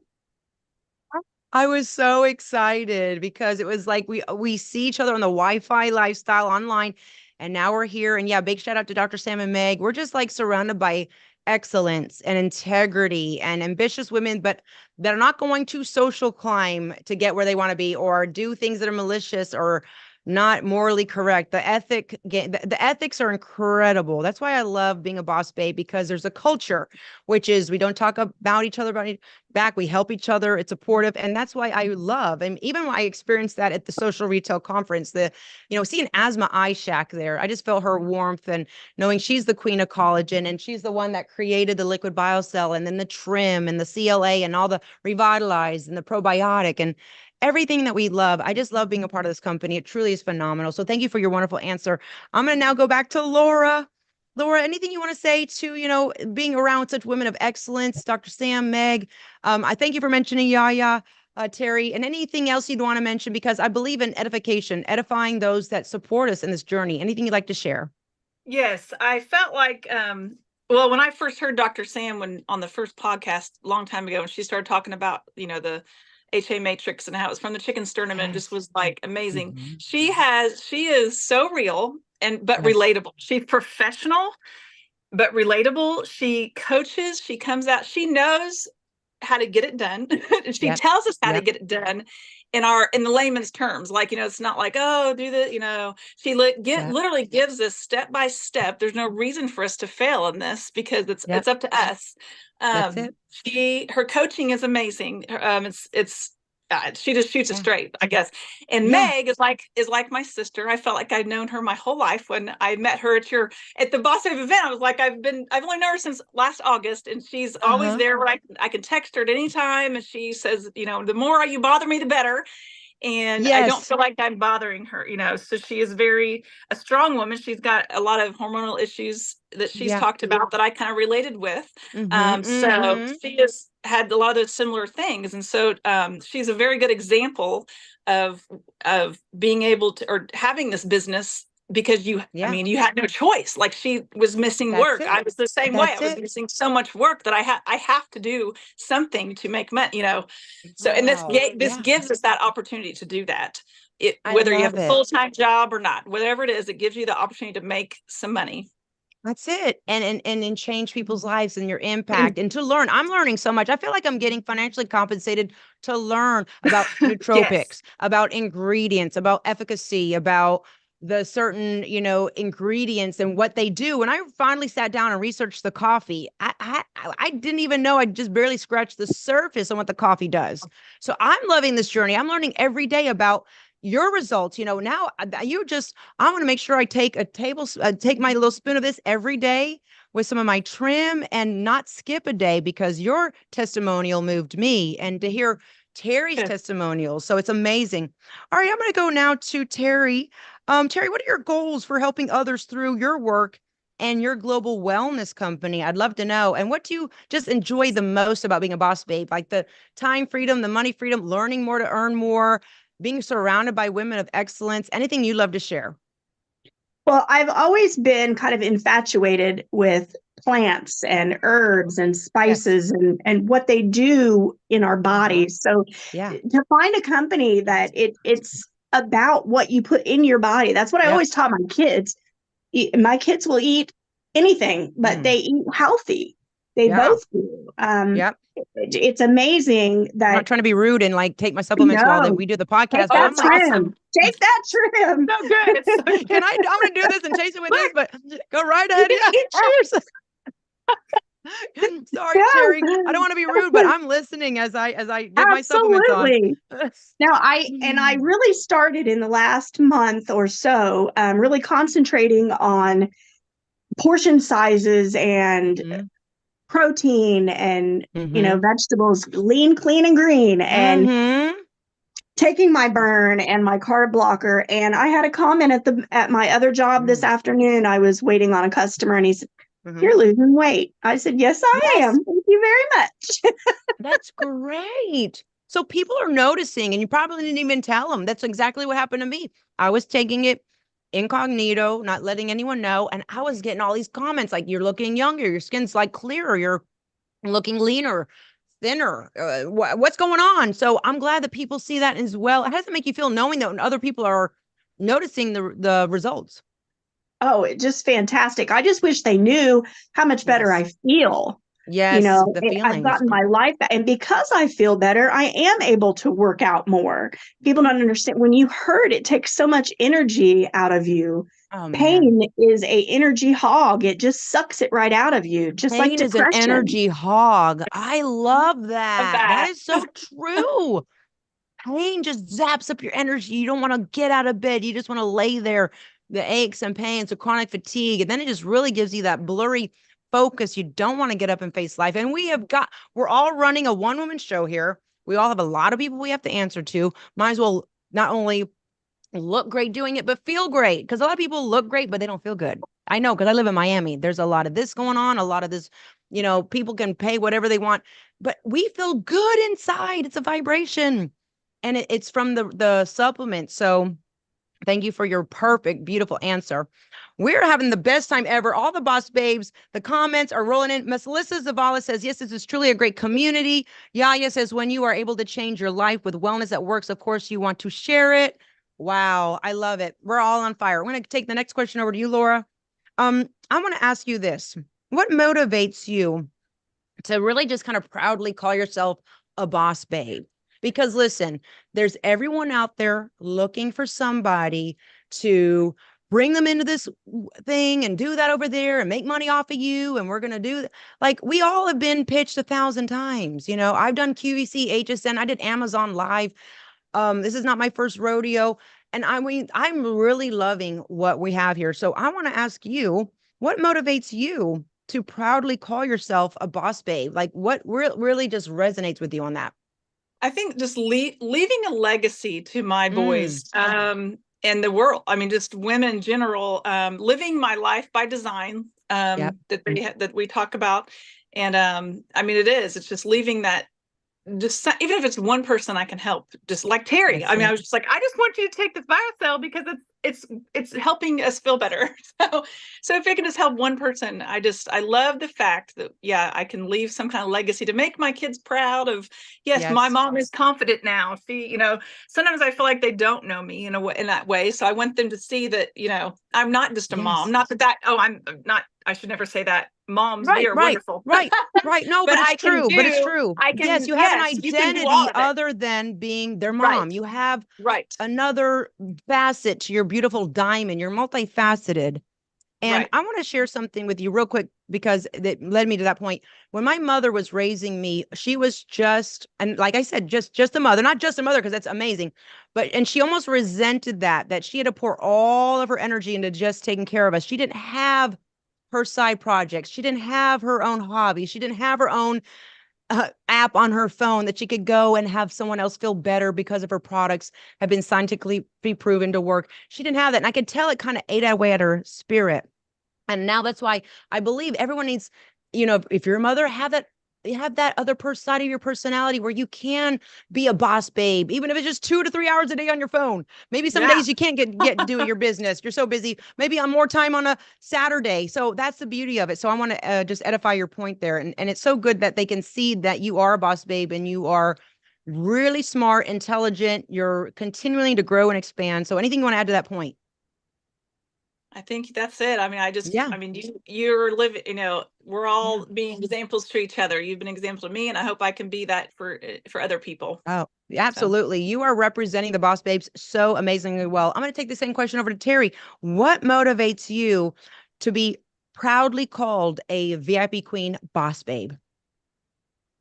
I was so excited because it was like we see each other on the Wi-Fi lifestyle online, and now we're here. And yeah, big shout out to Dr. Sam and Meg. We're just like surrounded by excellence and integrity and ambitious women, but they're not going to social climb to get where they want to be or do things that are malicious or not morally correct. The ethics are incredible. That's why I love being a boss babe, because there's a culture, which is we don't talk about each other back. We help each other. It's supportive. And that's why I love, and even when I experienced that at the social retail conference, seeing Asma Eye Shack there, I just felt her warmth and knowing she's the queen of collagen and she's the one that created the liquid biocell and then the trim and the CLA and all the revitalize and the probiotic and everything that we love. I just love being a part of this company. It truly is phenomenal. So thank you for your wonderful answer. I'm going to now go back to Laura. Laura, anything you want to say to, being around such women of excellence, Dr. Sam, Meg? I thank you for mentioning Yaya, Terry, and anything else you'd want to mention, because I believe in edification, edifying those that support us in this journey. Anything you'd like to share? Yes, I felt like, well, when I first heard Dr. Sam on the first podcast a long time ago, when she started talking about, the HA matrix and how it was from the chicken sternum, and it just was like amazing. Mhm. She is but real but Yes. relatable. She's professional, but relatable. She coaches, she comes out, she knows how to get it done. She tells us how to get it done in the layman's terms. Like, it's not like, oh, do the, she literally gives us step by step. There's no reason for us to fail in this because it's up to us. That's it. Her coaching is amazing. She just shoots it straight, I guess. And Yeah. Meg is like my sister. I felt like I'd known her my whole life. When I met her at the Boss Babe event, I was like, I've only known her since last August, and she's always there where I can text her at any time, and she says, the more you bother me, the better. And I don't feel like I'm bothering her, so she is a strong woman. She's got a lot of hormonal issues that she's talked about that I kind of related with. So she has had a lot of those similar things. And so she's a very good example of being able to, or having this business, because you had no choice. Like, she was missing work. I was the same way. I was missing so much work that I have to do something to make money, So, and this gives us that opportunity to do that. Whether you have a full-time job or not, whatever it is, it gives you the opportunity to make some money. That's it. And change people's lives and your impact and to learn. I'm learning so much. I feel like I'm getting financially compensated to learn about Yes. nootropics, about ingredients, about efficacy, about the certain, ingredients and what they do. When I finally sat down and researched the coffee, I didn't even know. I just barely scratched the surface on what the coffee does. So I'm loving this journey. I'm learning every day about your results. Now I want to make sure I take take my little spoon of this every day with some of my trim and not skip a day because your testimonial moved me and to hear Terry's Good. testimonial. So it's amazing. All right, I'm going to go now to Terry. Terry, what are your goals for helping others through your work and your global wellness company? I'd love to know. And what do you just enjoy the most about being a boss babe? Like the time freedom, the money freedom, learning more to earn more, being surrounded by women of excellence, anything you love to share. Well, I've always been kind of infatuated with plants and herbs and spices and what they do in our bodies. So Yeah. to find a company that it's about what you put in your body. That's what I Yep. always taught my kids. My kids will eat anything, but they eat healthy. They Yeah. both do. Yep. It's amazing I'm not that trying to be rude and like take my supplements while that no, we do the take podcast, but that I'm like, trim. Take that trim. So good. It's so good. I'm gonna do this and chase it with this, Look, but go right you ahead. can Yeah. eat cheers. Sorry, Terry. I don't want to be rude, but I'm listening as I get my supplements on. Absolutely. Now, I really started in the last month or so, really concentrating on portion sizes and Mhm. protein and Mhm. vegetables, lean, clean, and green, and Mhm. taking my burn and my carb blocker. And I had a comment at my other job this afternoon. I was waiting on a customer, and he said, Mhm. "You're losing weight." I said, "Yes, I Yes. am. Thank you very much." That's great. So people are noticing, and you probably didn't even tell them. That's exactly what happened to me. I was taking it incognito, not letting anyone know, and I was getting all these comments like, "You're looking younger. Your skin's like clearer. You're looking leaner, thinner. What's going on?" So I'm glad that people see that as well. How does it make you feel knowing that when other people are noticing the results? Oh, it's just fantastic. I just wish they knew how much better Yes. I feel. Yes, the I've feelings. gotten my life back. And because I feel better, I am able to work out more. People don't understand when you hurt, it takes so much energy out of you. Oh man. Pain is a energy hog. It just sucks it right out of you, just like Pain is an depression. energy hog. I love Of that. That that. is so true. Pain just zaps up your energy. You don't want to get out of bed. You just want to lay there. The aches and pains, the chronic fatigue. And then it just really gives you that blurry focus. You don't want to get up and face life. And we're all running a one-woman show here. We all have a lot of people we have to answer to. Might as well not only look great doing it, but feel great. Because a lot of people look great, but they don't feel good. I know because I live in Miami. There's a lot of this going on, a lot of this, people can pay whatever they want, but we feel good inside. It's a vibration. And it's from the supplement. So thank you for your perfect, beautiful answer. We're having the best time ever. All the boss babes, the comments are rolling in. Miss Alyssa Zavala says, yes, this is truly a great community. Yaya says, when you are able to change your life with wellness that works, of course, you want to share it. Wow, I love it. We're all on fire. I'm going to take the next question over to you, Laura. I want to ask you this. What motivates you to really just kind of proudly call yourself a boss babe? Because listen, there's everyone out there looking for somebody to bring them into this thing and do that over there and make money off of you. And we're going to do like we all have been pitched 1,000 times. I've done QVC, HSN, I did Amazon Live. This is not my first rodeo. And I mean, I'm really loving what we have here. So I want to ask you, what motivates you to proudly call yourself a boss babe? Like what really just resonates with you on that? I think just leaving a legacy to my Mm. boys and the world. I mean, just women in general, living my life by design Yep. that we talk about. And I mean, it's just leaving that. Just even if it's one person I can help, just like Terry. That's I mean, I it. was just like, I just want you to take this biocell because it's helping us feel better. So if it can just help one person, I love the fact that, yeah, I can leave some kind of legacy to make my kids proud of, yes, my Yes. mom is confident now. She, sometimes I feel like they don't know me in that way. So I want them to see that, I'm not just a mom. Yes. Not I'm not, I should never say that. Moms, we Right, are right, wonderful. right, right. No, But but it's I can true. But it's do, true. I Yes, can, you have an yes, you can do all identity of it. other than being their Right. mom. You have Right. another facet to your beautiful diamond. You're multifaceted. And Right. I want to share something with you real quick because that led me to that point. When my mother was raising me, she was just, and like I said, just a mother, not just a mother, because that's amazing. And she almost resented that she had to pour all of her energy into just taking care of us. She didn't have her side projects. She didn't have her own hobby. She didn't have her own app on her phone that she could go and have someone else feel better because of her products have been scientifically proven to work. She didn't have that. And I could tell it kind of ate away at her spirit. And now that's why I believe everyone needs, if you're a mother, have that other side of your personality where you can be a boss babe, even if it's just 2 to 3 hours a day on your phone. Maybe some Yeah. days you can't get doing your business. You're so busy. Maybe on more time on a Saturday. So that's the beauty of it. So I want to just edify your point there. And it's so good that they can see that you are a boss babe and you are really smart, intelligent. You're continuing to grow and expand. So anything you want to add to that point? I think that's it. I mean, Yeah. you're living, we're all being examples to each other. You've been an example to me, and I hope I can be that for other people. Oh, So, absolutely. You are representing the Boss Babes so amazingly well. I'm going to take the same question over to Terry. What motivates you to be proudly called a VIP Queen Boss Babe?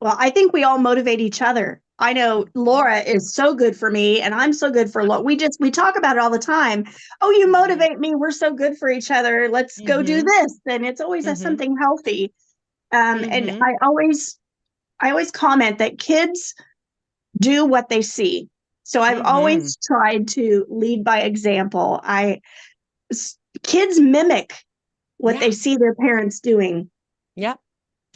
Well, I think we all motivate each other. I know Laura is so good for me, and I'm so good for Laura. We talk about it all the time. Oh, you motivate me. We're so good for each other. Let's go do Mm-hmm. this. And it's always Mm-hmm. something healthy. And Mm-hmm. I always comment that kids do what they see. So I've Mm-hmm. always tried to lead by example. Kids mimic what Yeah. they see their parents doing. Yeah.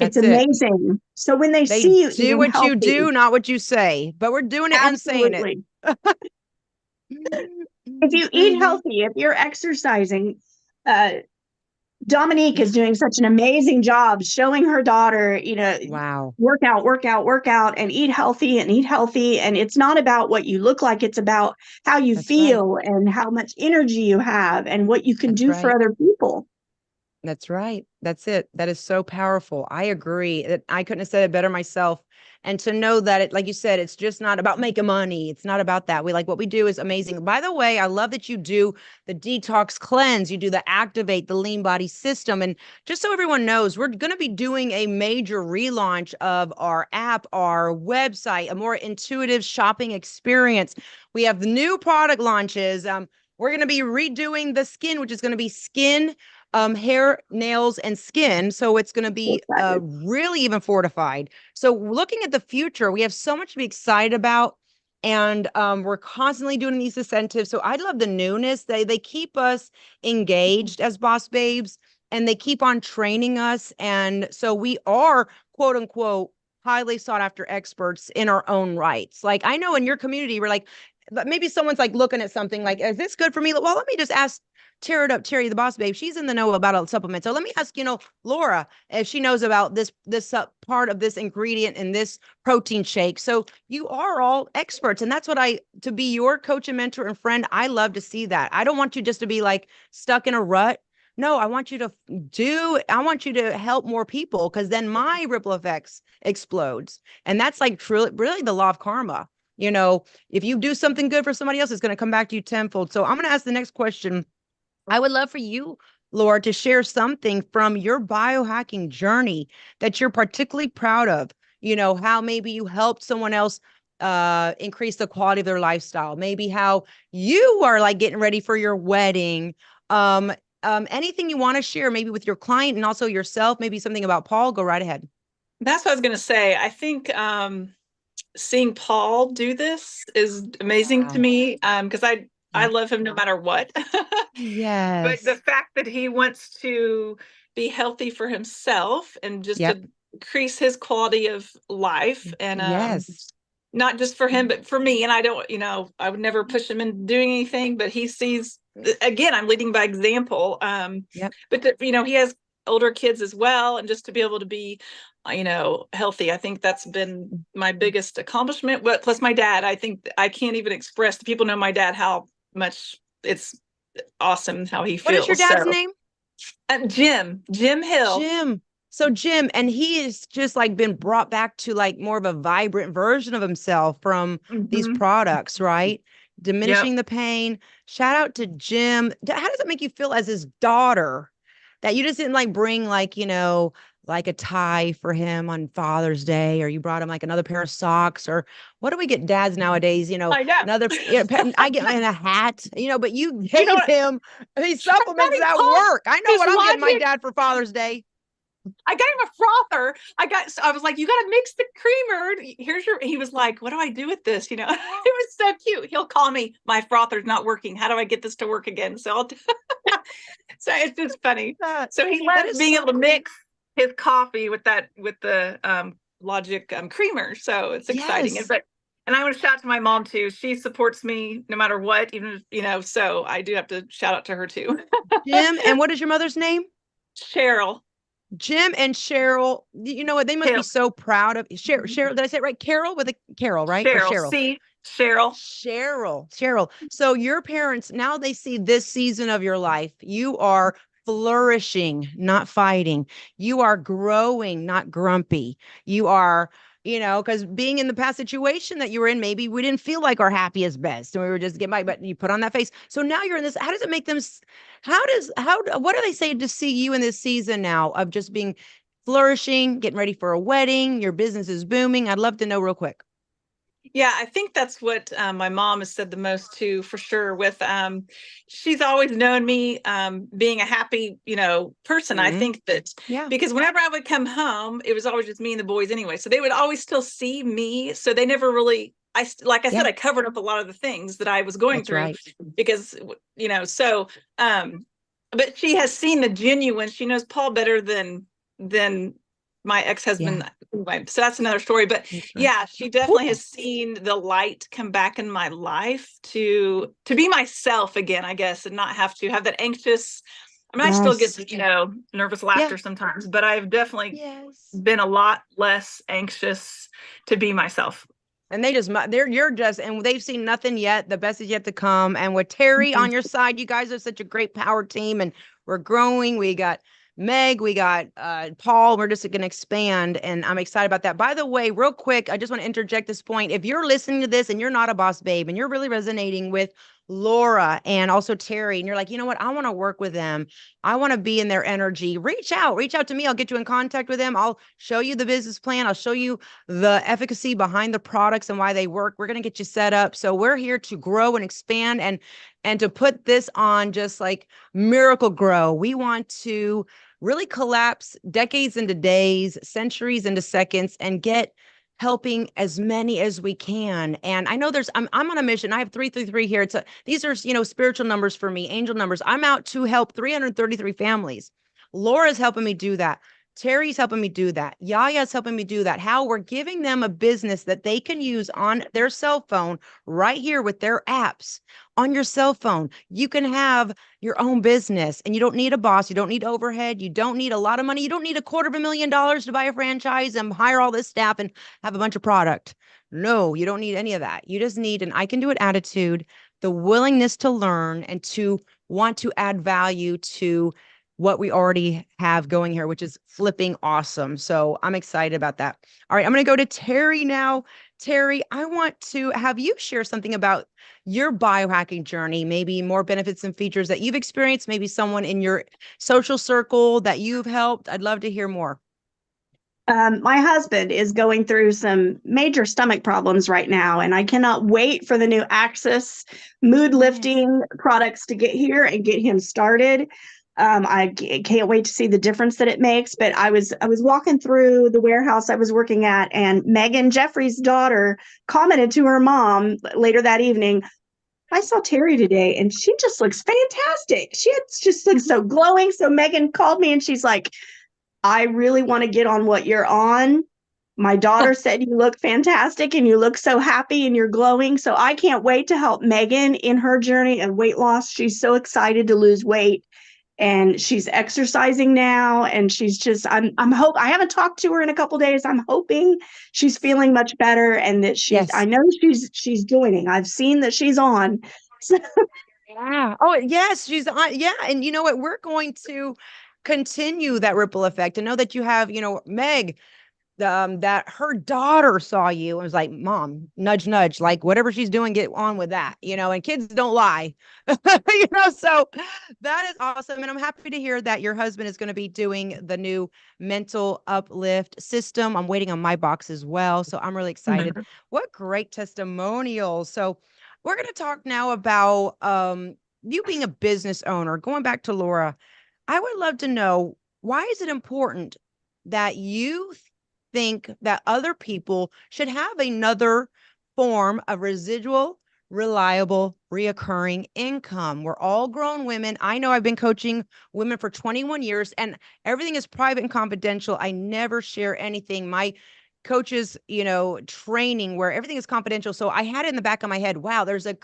It's That's it. amazing. So when they They see you do eating what you healthy, do, not what you say, but we're doing it and saying it. absolutely. If you eat Mm-hmm. healthy, if you're exercising, uh, Dominique Yeah. is doing such an amazing job showing her daughter, Wow. work out, work out, work out, and eat healthy and eat healthy. And it's not about what you look like, it's about how you That's right. feel and how much energy you have and what you can That's do for right. other people. That's right. That's it. That is so powerful. I agree. I couldn't have said it better myself. And to know that it, like you said, it's just not about making money. It's not about that. What we do is amazing. By the way, I love that you do the detox cleanse, you do the activate, the lean body system. And just so everyone knows, we're going to be doing a major relaunch of our app, our website, a more intuitive shopping experience. We have new product launches. We're going to be redoing the skin, which is going to be skin, hair, nails, and skin. So it's going to be really even fortified. So looking at the future, we have so much to be excited about. And we're constantly doing these incentives. So I love the newness. They keep us engaged as boss babes, and they keep on training us. And so we are, quote unquote, highly sought after experts in our own rights. Like I know in your community, we're like, but maybe someone's like looking at something like, is this good for me? Well, let me just ask Terry, the boss babe. She's in the know about a supplement. So let me ask, Laura, if she knows about this part of this ingredient in this protein shake. So you are all experts, and that's what to be your coach and mentor and friend. I love to see that. I don't want you just to be like stuck in a rut. No, I want you to help more people, because then my ripple effects explodes. And that's like truly, really the law of karma. If you do something good for somebody else, it's going to come back to you tenfold. So I'm going to ask the next question. I would love for you, Laura, to share something from your biohacking journey that you're particularly proud of. How maybe you helped someone else increase the quality of their lifestyle. Maybe how you are like getting ready for your wedding. Anything you want to share, maybe with your client and also yourself, maybe something about Paul, go right ahead. that's what I was going to say. I think seeing Paul do this is amazing to Wow. me, because I Yeah. love him no matter what. But the Yes. fact that he wants to be healthy for himself and just Yep. to increase his quality of life, and Yes. not just for him, but for me. And I don't, I would never push him into doing anything, but he sees again, I'm leading by example. Yep. But he has older kids as well, and just to be able to be, healthy, I think that's been my biggest accomplishment. But plus my dad, I think I can't even express. The people know my dad how much it's awesome how he What feels. is your dad's So, name? Jim Hill. Jim. So Jim, and he is just like been brought back to like more of a vibrant version of himself from these Mhm. products, right? Yep. Diminishing the pain. Shout out to Jim. How does it make you feel as his daughter that you just didn't like bring like, like a tie for him on Father's Day, or you brought him like another pair of socks, or what do we get dads nowadays? I know. Another, I get in a hat, but you You gave know what? him these supplements that Paul, work. I know his what I'm getting my logic- dad for Father's Day. I got him a frother. I was like, you got to mix the creamer. He was like, what do I do with this? It was so cute. He'll call me, my frother's not working. How do I get this to work again? So so it's just funny. So he loves being able to mix his coffee with the Logic creamer. So it's exciting. Yes. And I want to shout out to my mom too. She supports me no matter what, even, so I do have to shout out to her too. Jim, and what is your mother's name? Cheryl. Jim and Cheryl, you know what? They must be so proud of Cheryl. Cheryl, did I say it right? Carol with a Carol, right? Or Cheryl. See, Cheryl. Cheryl. So your parents, now they see this season of your life. You are flourishing, not fighting. You are growing, not grumpy. You are, because being in the past situation that you were in, maybe we didn't feel like our happiest best and we were just getting by, but you put on that face. So now you're in this. How does it make them? What do they say to see you in this season now of just being flourishing, getting ready for a wedding? Your business is booming. I'd love to know real quick. Yeah, I think that's what my mom has said the most too, for sure. With she's always known me being a happy, person. I think that because whenever I would come home, it was always just me and the boys anyway. So they would always still see me. So they never really. Like I said, I covered up a lot of the things that I was going through because So, but she has seen the genuine. She knows Paul better than my ex-husband. Anyway, so that's another story. But yeah, she definitely has seen the light come back in my life to be myself again, I guess, and not have to have that anxious. I mean, I still get, nervous laughter sometimes, but I've definitely been a lot less anxious to be myself. And and they've seen nothing yet. The best is yet to come. And with Terry on your side, you guys are such a great power team, and we're growing. We got Meg, we got Paul. We're just going to expand, and I'm excited about that. By the way, real quick, I just want to interject this point. If you're listening to this and you're not a boss babe and you're really resonating with Laura and also Terry, and you're like, you know what, I want to work with them, I want to be in their energy, reach out to me. I'll get you in contact with them. I'll show you the business plan. I'll show you the efficacy behind the products and why they work. We're going to get you set up. So we're here to grow and expand and to put this on just like Miracle Grow. We want to really collapse decades into days, centuries into seconds, and get helping as many as we can. And I know I'm on a mission. I have 333 here. These are, spiritual numbers for me, angel numbers. I'm out to help 333 families. Laura's helping me do that. Terry's helping me do that. Yaya's helping me do that. How we're giving them a business that they can use on their cell phone right here with their apps on your cell phone. You can have your own business and you don't need a boss. You don't need overhead. You don't need a lot of money. You don't need $250,000 to buy a franchise and hire all this staff and have a bunch of product. No, you don't need any of that. You just need an I can do it attitude, the willingness to learn and to want to add value to what we already have going here, which is flipping awesome. So I'm excited about that. All right, I'm going to go to Terry now. Terry, I want to have you share something about your biohacking journey, maybe more benefits and features that you've experienced, maybe someone in your social circle that you've helped. I'd love to hear more. My husband is going through some major stomach problems right now, and I cannot wait for the new Axis mood lifting products to get here and get him started. I can't wait to see the difference that it makes. But I was walking through the warehouse I was working at, and Megan Jeffrey's daughter commented to her mom later that evening, I saw Terry today and she just looks fantastic. Just looks so glowing. So Megan called me and she's like, I really want to get on what you're on. My daughter said you look fantastic and you look so happy and you're glowing. So I can't wait to help Megan in her journey of weight loss. She's so excited to lose weight and she's exercising now and she's just I haven't talked to her in a couple days. I'm hoping she's feeling much better and that I know she's joining. I've seen that she's on. So, Yeah. Oh, yes, she's on. Yeah. And you know what? We're going to continue that ripple effect. And know that you have, Meg, that her daughter saw you and was like, Mom, nudge, nudge, like whatever she's doing, get on with that, and kids don't lie, so that is awesome. And I'm happy to hear that your husband is going to be doing the new mental uplift system. I'm waiting on my box as well. So I'm really excited. What great testimonials. So we're going to talk now about you being a business owner. Going back to Laura, I would love to know, why is it important that you think that other people should have another form of residual, reliable, reoccurring income? We're all grown women. I know I've been coaching women for 21 years and everything is private and confidential. I never share anything. My coaches, training where everything is confidential. So I had it in the back of my head, wow, there's something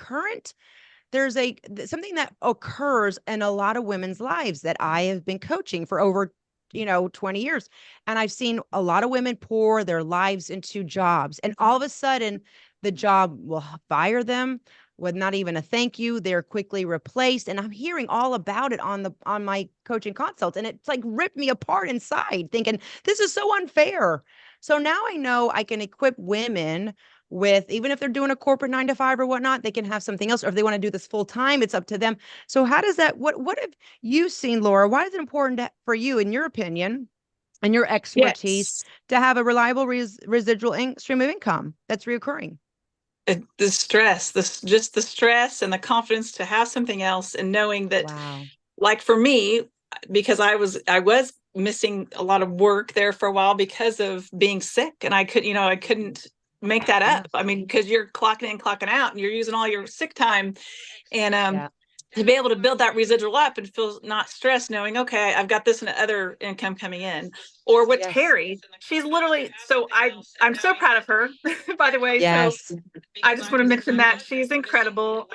that occurs in a lot of women's lives that I have been coaching for over 20 years. And I've seen a lot of women pour their lives into jobs. And all of a sudden, the job will fire them with not even a thank you. They're quickly replaced. And I'm hearing all about it on my coaching consults. And it's like ripped me apart inside, thinking this is so unfair. So now I know I can equip women with, even if they're doing a corporate 9 to 5 or whatnot, they can have something else. Or if they want to do this full time, it's up to them. So how does that, what have you seen, Laura? Why is it important for you, in your opinion and your expertise, to have a reliable residual stream of income that's reoccurring? The stress, just the stress and the confidence to have something else, and knowing that, wow, like for me, because I was missing a lot of work there for a while because of being sick, and I couldn't make that up. I mean, because you're clocking in, clocking out, and you're using all your sick time, and to be able to build that residual up and feel not stressed, knowing, okay, I've got this and other income coming in. Or with Terry, she's literally, so I'm so proud of her, by the way. Yes. So I just want to mention that she's incredible.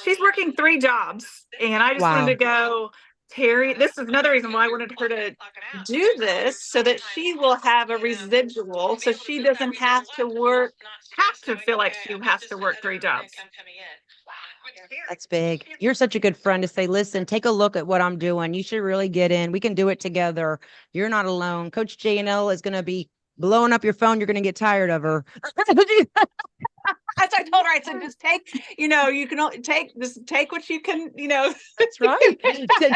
She's working 3 jobs, and I just wanted to go, Terry, this is another reason why I wanted her to do this, so that she will have a residual, so she doesn't have to feel like she has to work 3 jobs. That's big. You're such a good friend to say, listen, take a look at what I'm doing. You should really get in. We can do it together. You're not alone. Coach J&L is going to be blowing up your phone. You're going to get tired of her. As I told her, I said, just take, you can take what you can, That's right.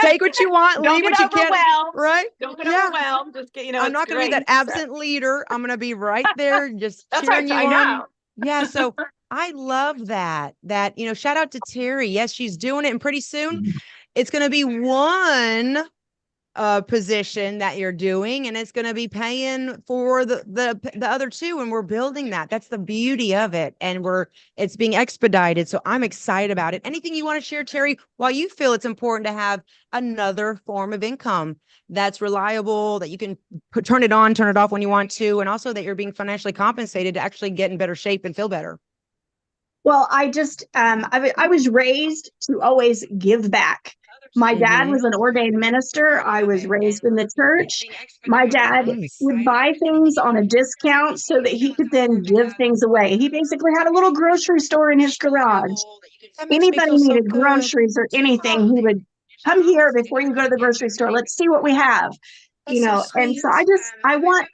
Take what you want, leave what you can. Right? Don't get overwhelmed. Just get, I'm not going to be that absent leader. I'm going to be right there, just cheering you on. Know. Yeah. So I love that, shout out to Terry. Yes, she's doing it. And pretty soon it's going to be one position that you're doing, and it's going to be paying for the other 2. And we're building that. That's the beauty of it. And it's being expedited. So I'm excited about it. Anything you want to share, Terry, while you feel it's important to have another form of income that's reliable, that you can turn it on, turn it off when you want to, and also that you're being financially compensated to actually get in better shape and feel better? Well, I just, I was raised to always give back. My dad was an ordained minister. I was raised in the church. My dad would buy things on a discount so that he could then give things away. He basically had a little grocery store in his garage. Anybody needed groceries or anything, he would come here before you go to the grocery store. Let's see what we have, and so I want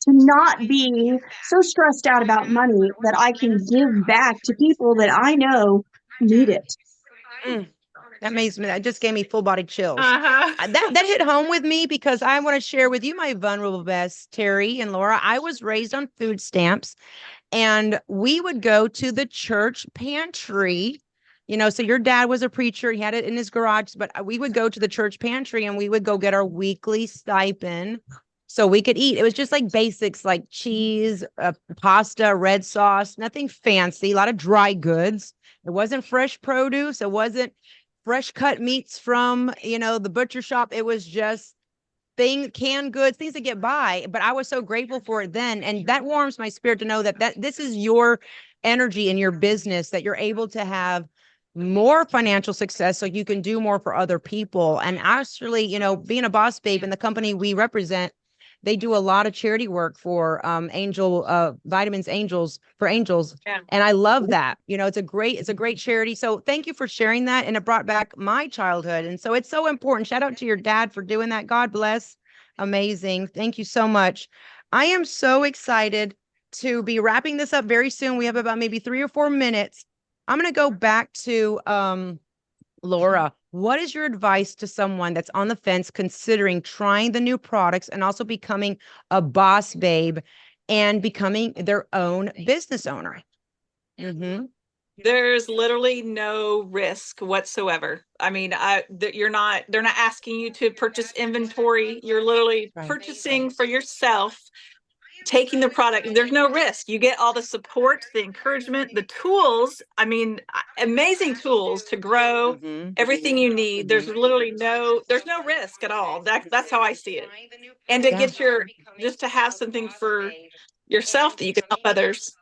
to not be so stressed out about money that I can give back to people that I know need it. That just gave me full body chills. That hit home with me, because I want to share with you my vulnerable best, Terry and Laura. I was raised on food stamps, and we would go to the church pantry. So your dad was a preacher. He had it in his garage, but we would go to the church pantry and we would go get our weekly stipend so we could eat. It was just like basics, like cheese, pasta, red sauce, nothing fancy, a lot of dry goods. It wasn't fresh produce. It wasn't fresh cut meats from, the butcher shop. It was just canned goods, things to get by. But I was so grateful for it then. And that warms my spirit to know that this is your energy in your business, that you're able to have more financial success so you can do more for other people. And actually, you know, being a boss babe in the company we represent, they do a lot of charity work for vitamins angels for angels. Yeah. And I love that. You know, it's a great charity. So thank you for sharing that. And it brought back my childhood. And so it's so important. Shout out to your dad for doing that. God bless. Amazing. Thank you so much. I am so excited to be wrapping this up very soon. We have about maybe 3 or 4 minutes. I'm going to go back to Laura. What is your advice to someone that's on the fence considering trying the new products and also becoming a boss babe and becoming their own business owner? Mm-hmm. There's literally no risk whatsoever. I mean, they're not asking you to purchase inventory. You're literally purchasing for yourself, taking the product. There's no risk. You get all the support, the encouragement, the tools. I mean, amazing tools to grow everything you need. There's literally there's no risk at all. That's how I see it. And to get just to have something for yourself that you can help others.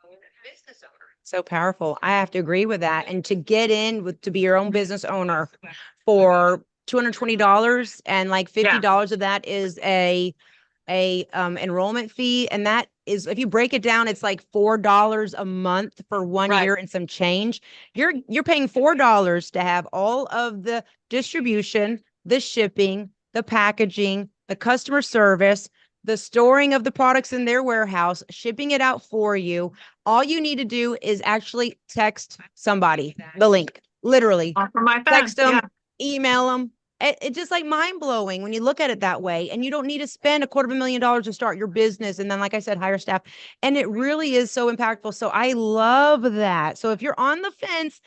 So powerful. I have to agree with that. And to get to be your own business owner for $220 and like $50 of that is a enrollment fee. And that is, if you break it down, it's like $4 a month for 1 year and some change. You're paying $4 to have all of the distribution, the shipping, the packaging, the customer service, the storing of the products in their warehouse, shipping it out for you. All you need to do is actually text somebody the link, literally. From my phone. Text them, email them. It's just like mind blowing when you look at it that way. And you don't need to spend $250,000 to start your business. And then, like I said, hire staff. And it really is so impactful. So I love that. So if you're on the fence,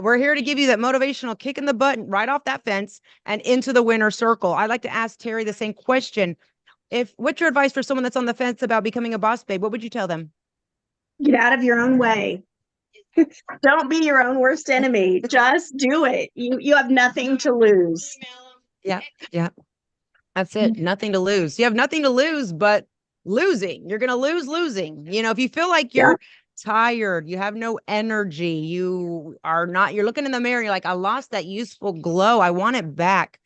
we're here to give you that motivational kick in the butt right off that fence and into the winner's circle. I'd like to ask Terry the same question. What's your advice for someone that's on the fence about becoming a boss babe? What would you tell them? Get out of your own way. Don't be your own worst enemy. Just do it. You have nothing to lose. Yeah. That's it. Nothing to lose. You have nothing to lose but losing. You're going to losing. You know, if you feel like you're tired, you have no energy, you're looking in the mirror, you're like, I lost that youthful glow. I want it back.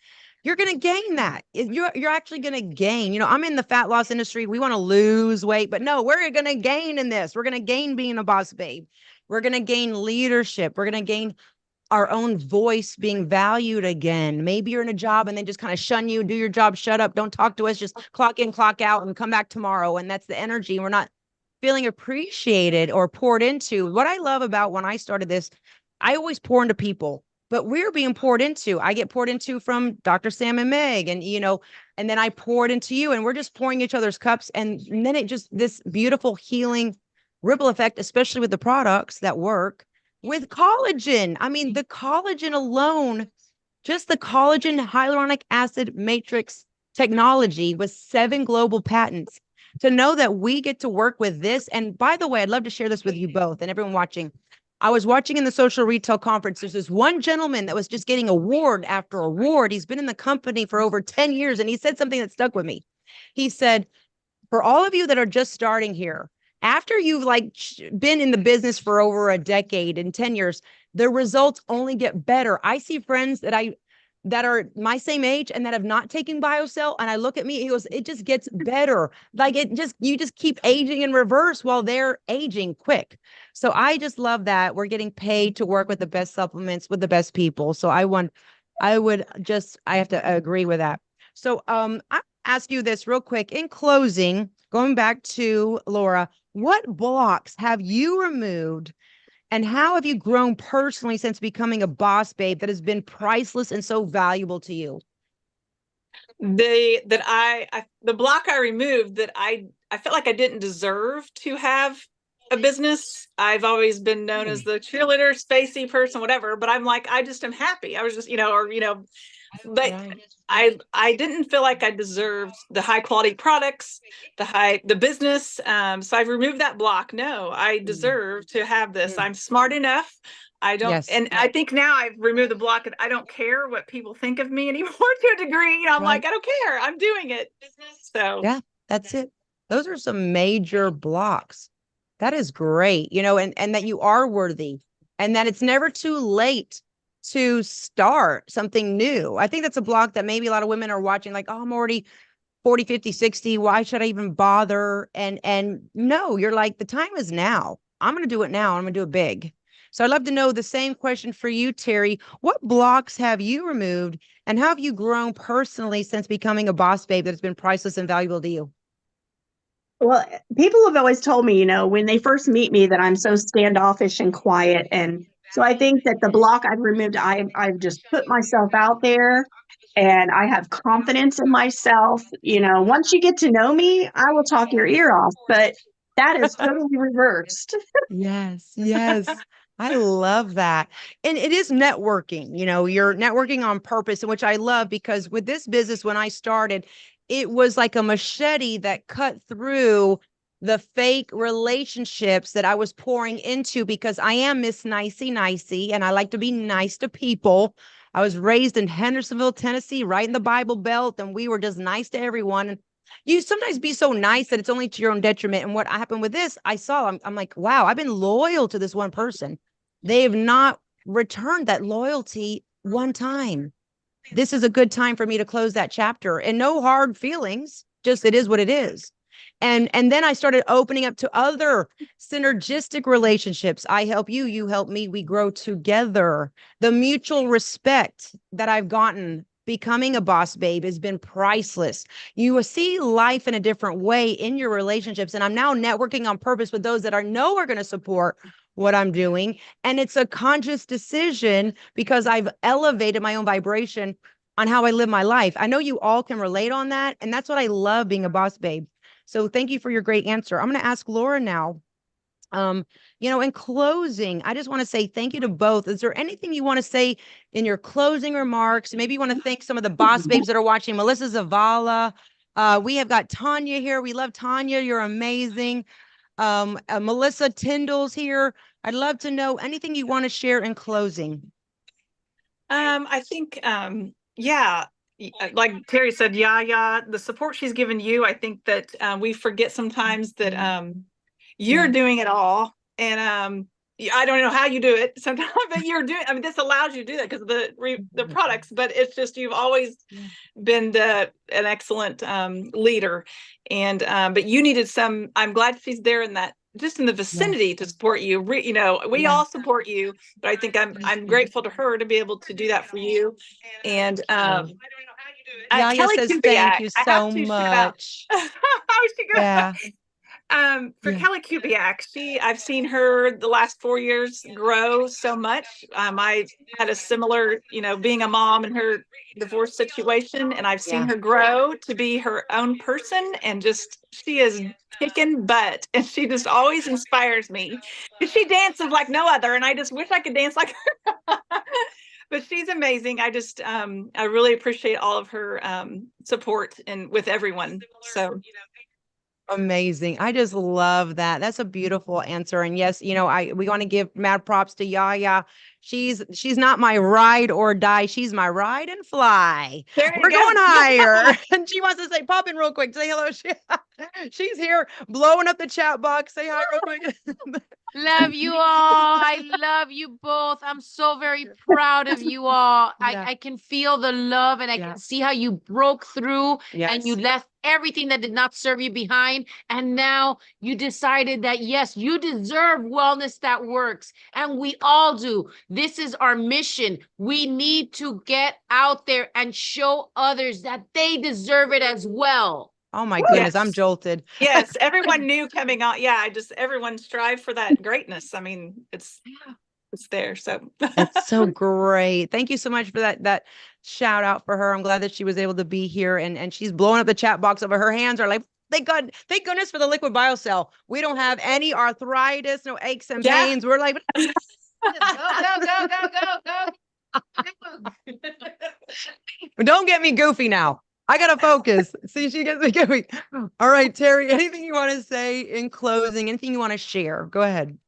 You're going to gain that. You're actually going to gain. You know, I'm in the fat loss industry. We want to lose weight, but no, we're going to gain in this. We're going to gain being a boss babe. We're going to gain leadership. We're going to gain our own voice being valued again. Maybe you're in a job and they just kind of shun you, do your job, shut up, don't talk to us, just clock in, clock out, and come back tomorrow. And that's the energy. We're not feeling appreciated or poured into. What I love about when I started this, I always pour into people, but we're being poured into. I get poured into from Dr. Sam and Meg, and and then I poured into you, and we're just pouring each other's cups. And then it just, this beautiful healing ripple effect, especially with the products that work with collagen. I mean, the collagen alone, just the collagen hyaluronic acid matrix technology with 7 global patents. To know that we get to work with this. And by the way, I'd love to share this with you both and everyone watching. I was watching in the social retail conference. There's this one gentleman that was just getting award after award. He's been in the company for over 10 years. And he said something that stuck with me. He said, for all of you that are just starting here, after you've been in the business for over a decade and 10 years, the results only get better. I see friends that are my same age and that have not taken BioCell, and I look at me, he goes, it just gets better. You just keep aging in reverse while they're aging quick. So I just love that we're getting paid to work with the best supplements with the best people. So I have to agree with that. So I ask you this real quick in closing, going back to Laura, what blocks have you removed and how have you grown personally since becoming a boss babe that has been priceless and so valuable to you? The block I removed, that I felt like I didn't deserve to have a business. I've always been known as the cheerleader, spacey person, whatever, but I'm like, I just am happy. I was just, but I didn't feel like I deserved the high quality products, the business. So I've removed that block. No, I deserve to have this. I'm smart enough. I don't, Yes. and I think now I've removed the block and I don't care what people think of me anymore to a degree. I'm Right. like, I don't care. I'm doing it. So Yeah, that's it. Those are some major blocks. That is great, and that you are worthy and that it's never too late to start something new. I think that's a block that maybe a lot of women are watching like, oh, I'm already 40, 50, 60. Why should I even bother? And no, you're like, the time is now. I'm going to do it now. I'm going to do it big. So I'd love to know the same question for you, Terry. What blocks have you removed and how have you grown personally since becoming a boss babe that has been priceless and valuable to you? Well, people have always told me, when they first meet me that I'm so standoffish and quiet. And so I think that the block I've removed, I've just put myself out there and I have confidence in myself. Once you get to know me, I will talk your ear off, but that is totally reversed. Yes, yes. I love that. And it is networking, you're networking on purpose, and which I love because with this business, when I started, it was like a machete that cut through the fake relationships that I was pouring into because I am Miss Nicey Nicey and I like to be nice to people. I was raised in Hendersonville, Tennessee, right in the Bible Belt, and we were just nice to everyone. And you sometimes be so nice that it's only to your own detriment. And what happened with this, I'm like, wow, I've been loyal to this one person. They have not returned that loyalty one time. This is a good time for me to close that chapter and no hard feelings. Just it is what it is. And then I started opening up to other synergistic relationships. I help you, you help me, we grow together. The mutual respect that I've gotten becoming a boss babe has been priceless. You see life in a different way in your relationships. And I'm now networking on purpose with those that I know are going to support what I'm doing. And it's a conscious decision because I've elevated my own vibration on how I live my life. I know you all can relate on that. And that's what I love being a boss babe. So thank you for your great answer. I'm going to ask Laura now. In closing, I just want to say thank you to both. Is there anything you want to say in your closing remarks? Maybe you want to thank some of the boss babes that are watching. Melissa Zavala. We have got Tanya here. We love Tanya. You're amazing. Melissa Tyndall's here. I'd love to know anything you want to share in closing. I think, yeah, like Terry said, yeah, the support she's given you, I think that we forget sometimes that you're doing it all. And I don't know how you do it sometimes, but you're doing, I mean, this allows you to do that because of the products, but it's just, you've always been an excellent leader. And, but you needed I'm glad she's there in that, just in the vicinity to support you. We all support you, but I think I'm grateful to her to be able to do that for you. And Yaya Kelly says Kubiak, thank you I have so to shout out. much. How's she going? Yeah. For Kelly Kubiak, I've seen her the last 4 years grow so much. I had a similar, being a mom in her divorce situation, and I've seen her grow to be her own person, and she is kicking butt, and she just always inspires me. She dances like no other, and I just wish I could dance like her. But she's amazing. I really appreciate all of her support and with everyone. So. Amazing. I just love that. That's a beautiful answer. And yes, we want to give mad props to Yaya. She's not my ride or die. She's my ride and fly. There you We're go. going higher. And she wants to say, pop in real quick. Say hello. She's here blowing up the chat box. Say hi real quick. Love you all. I love you both. I'm so very proud of you all. I can feel the love and I can see how you broke through and you left everything that did not serve you behind. And now you decided that, yes, you deserve wellness that works. And we all do. This is our mission. We need to get out there and show others that they deserve it as well. Oh my goodness, I'm jolted. Yes, everyone knew coming on. Yeah, everyone strive for that greatness. I mean, it's there. So it's so great. Thank you so much for that shout out for her. I'm glad that she was able to be here and she's blowing up the chat box over. Her hands are like, thank goodness for the liquid biocell. We don't have any arthritis, no aches and pains. We're like, go. Don't get me goofy now. I gotta focus. See, she gets me goofy. All right, Terry, anything you want to say in closing? Anything you want to share? Go ahead.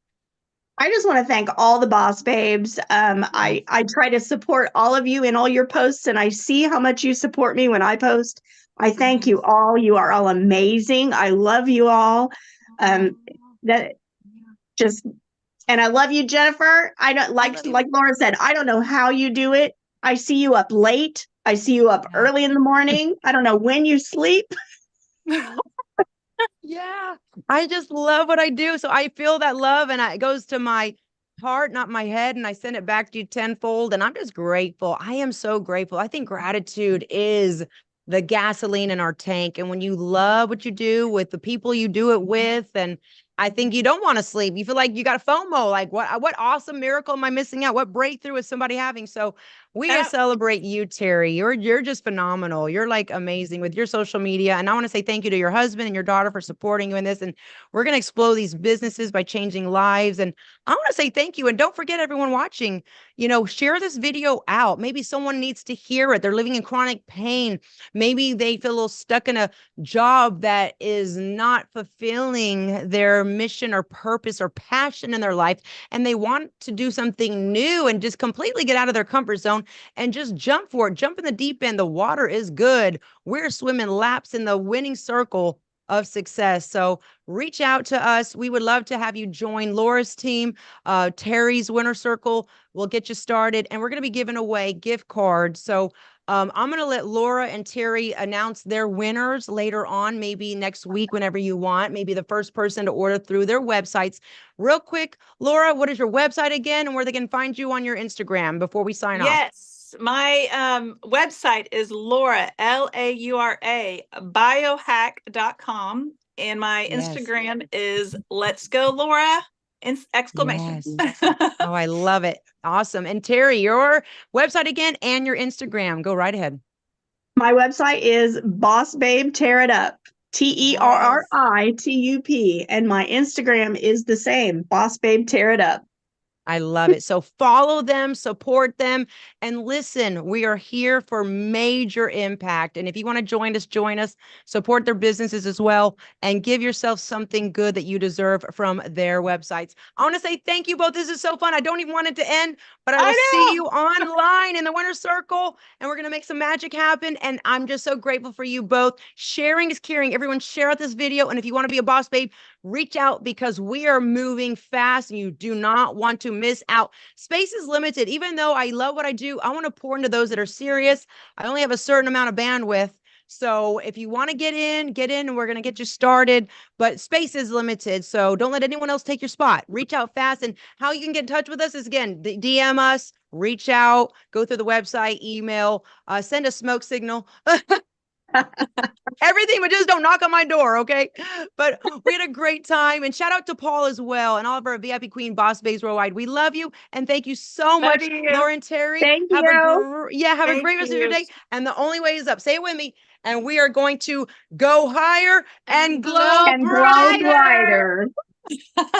I just want to thank all the boss babes. I try to support all of you in all your posts, and I see how much you support me when I post. I thank you all. You are all amazing. I love you all. That just And I love you, Jennifer. I don't like Laura said, I don't know how you do it. I see you up late. I see you up early in the morning. I don't know when you sleep. Yeah, I just love what I do. So I feel that love and it goes to my heart, not my head, and I send it back to you tenfold. And I'm just grateful. I am so grateful. I think gratitude is the gasoline in our tank. And when you love what you do with the people you do it with, and I think you don't want to sleep. You feel like you got a FOMO. Like what awesome miracle am I missing out? What breakthrough is somebody having? So we celebrate you, Terry. You're just phenomenal. You're like amazing with your social media. And I want to say thank you to your husband and your daughter for supporting you in this. And we're going to explode these businesses by changing lives. And I want to say thank you. And don't forget, everyone watching, share this video out. Maybe someone needs to hear it. They're living in chronic pain. Maybe they feel a little stuck in a job that is not fulfilling their mission or purpose or passion in their life. And they want to do something new and just completely get out of their comfort zone and just jump for it. Jump in the deep end. The water is good. We're swimming laps in the winning circle of success. So reach out to us. We would love to have you join Laura's team. Terry's Winner Circle will get you started. And we're going to be giving away gift cards. So I'm going to let Laura and Terry announce their winners later on, maybe next week, whenever you want, maybe the first person to order through their websites. Real quick, Laura, what is your website again and where they can find you on your Instagram before we sign off? Yes, my website is Laura, Laura, biohack.com. And my Instagram is Let's Go Laura, exclamation. Yes. Oh, I love it. Awesome. And Terry, your website again and your Instagram. Go right ahead. My website is Boss Babe Tear It Up, TERRITUP. And my Instagram is the same, Boss Babe Tear It Up. I love it. So follow them, support them, and listen, we are here for major impact. And if you want to join us, support their businesses as well, and give yourself something good that you deserve from their websites. I want to say thank you both. This is so fun. I don't even want it to end, but I will see you online in the Winner Circle, and we're going to make some magic happen. And I'm just so grateful for you both. Sharing is caring. Everyone share out this video. And if you want to be a boss babe, reach out because we are moving fast and you do not want to miss out. Space is limited. Even though I love what I do, I want to pour into those that are serious. I only have a certain amount of bandwidth. So if you want to get in and we're going to get you started, but space is limited. So don't let anyone else take your spot. Reach out fast. And how you can get in touch with us is, again, DM us, reach out, go through the website, email, send a smoke signal. Everything, but just don't knock on my door, okay? But we had a great time, and shout out to Paul as well, and all of our VIP Queen Boss Babes worldwide. We love you, and thank you so much, Laura and Terry. Thank have you. Have a great rest of your day. And the only way is up. Say it with me. And we are going to go higher and glow And grow brighter.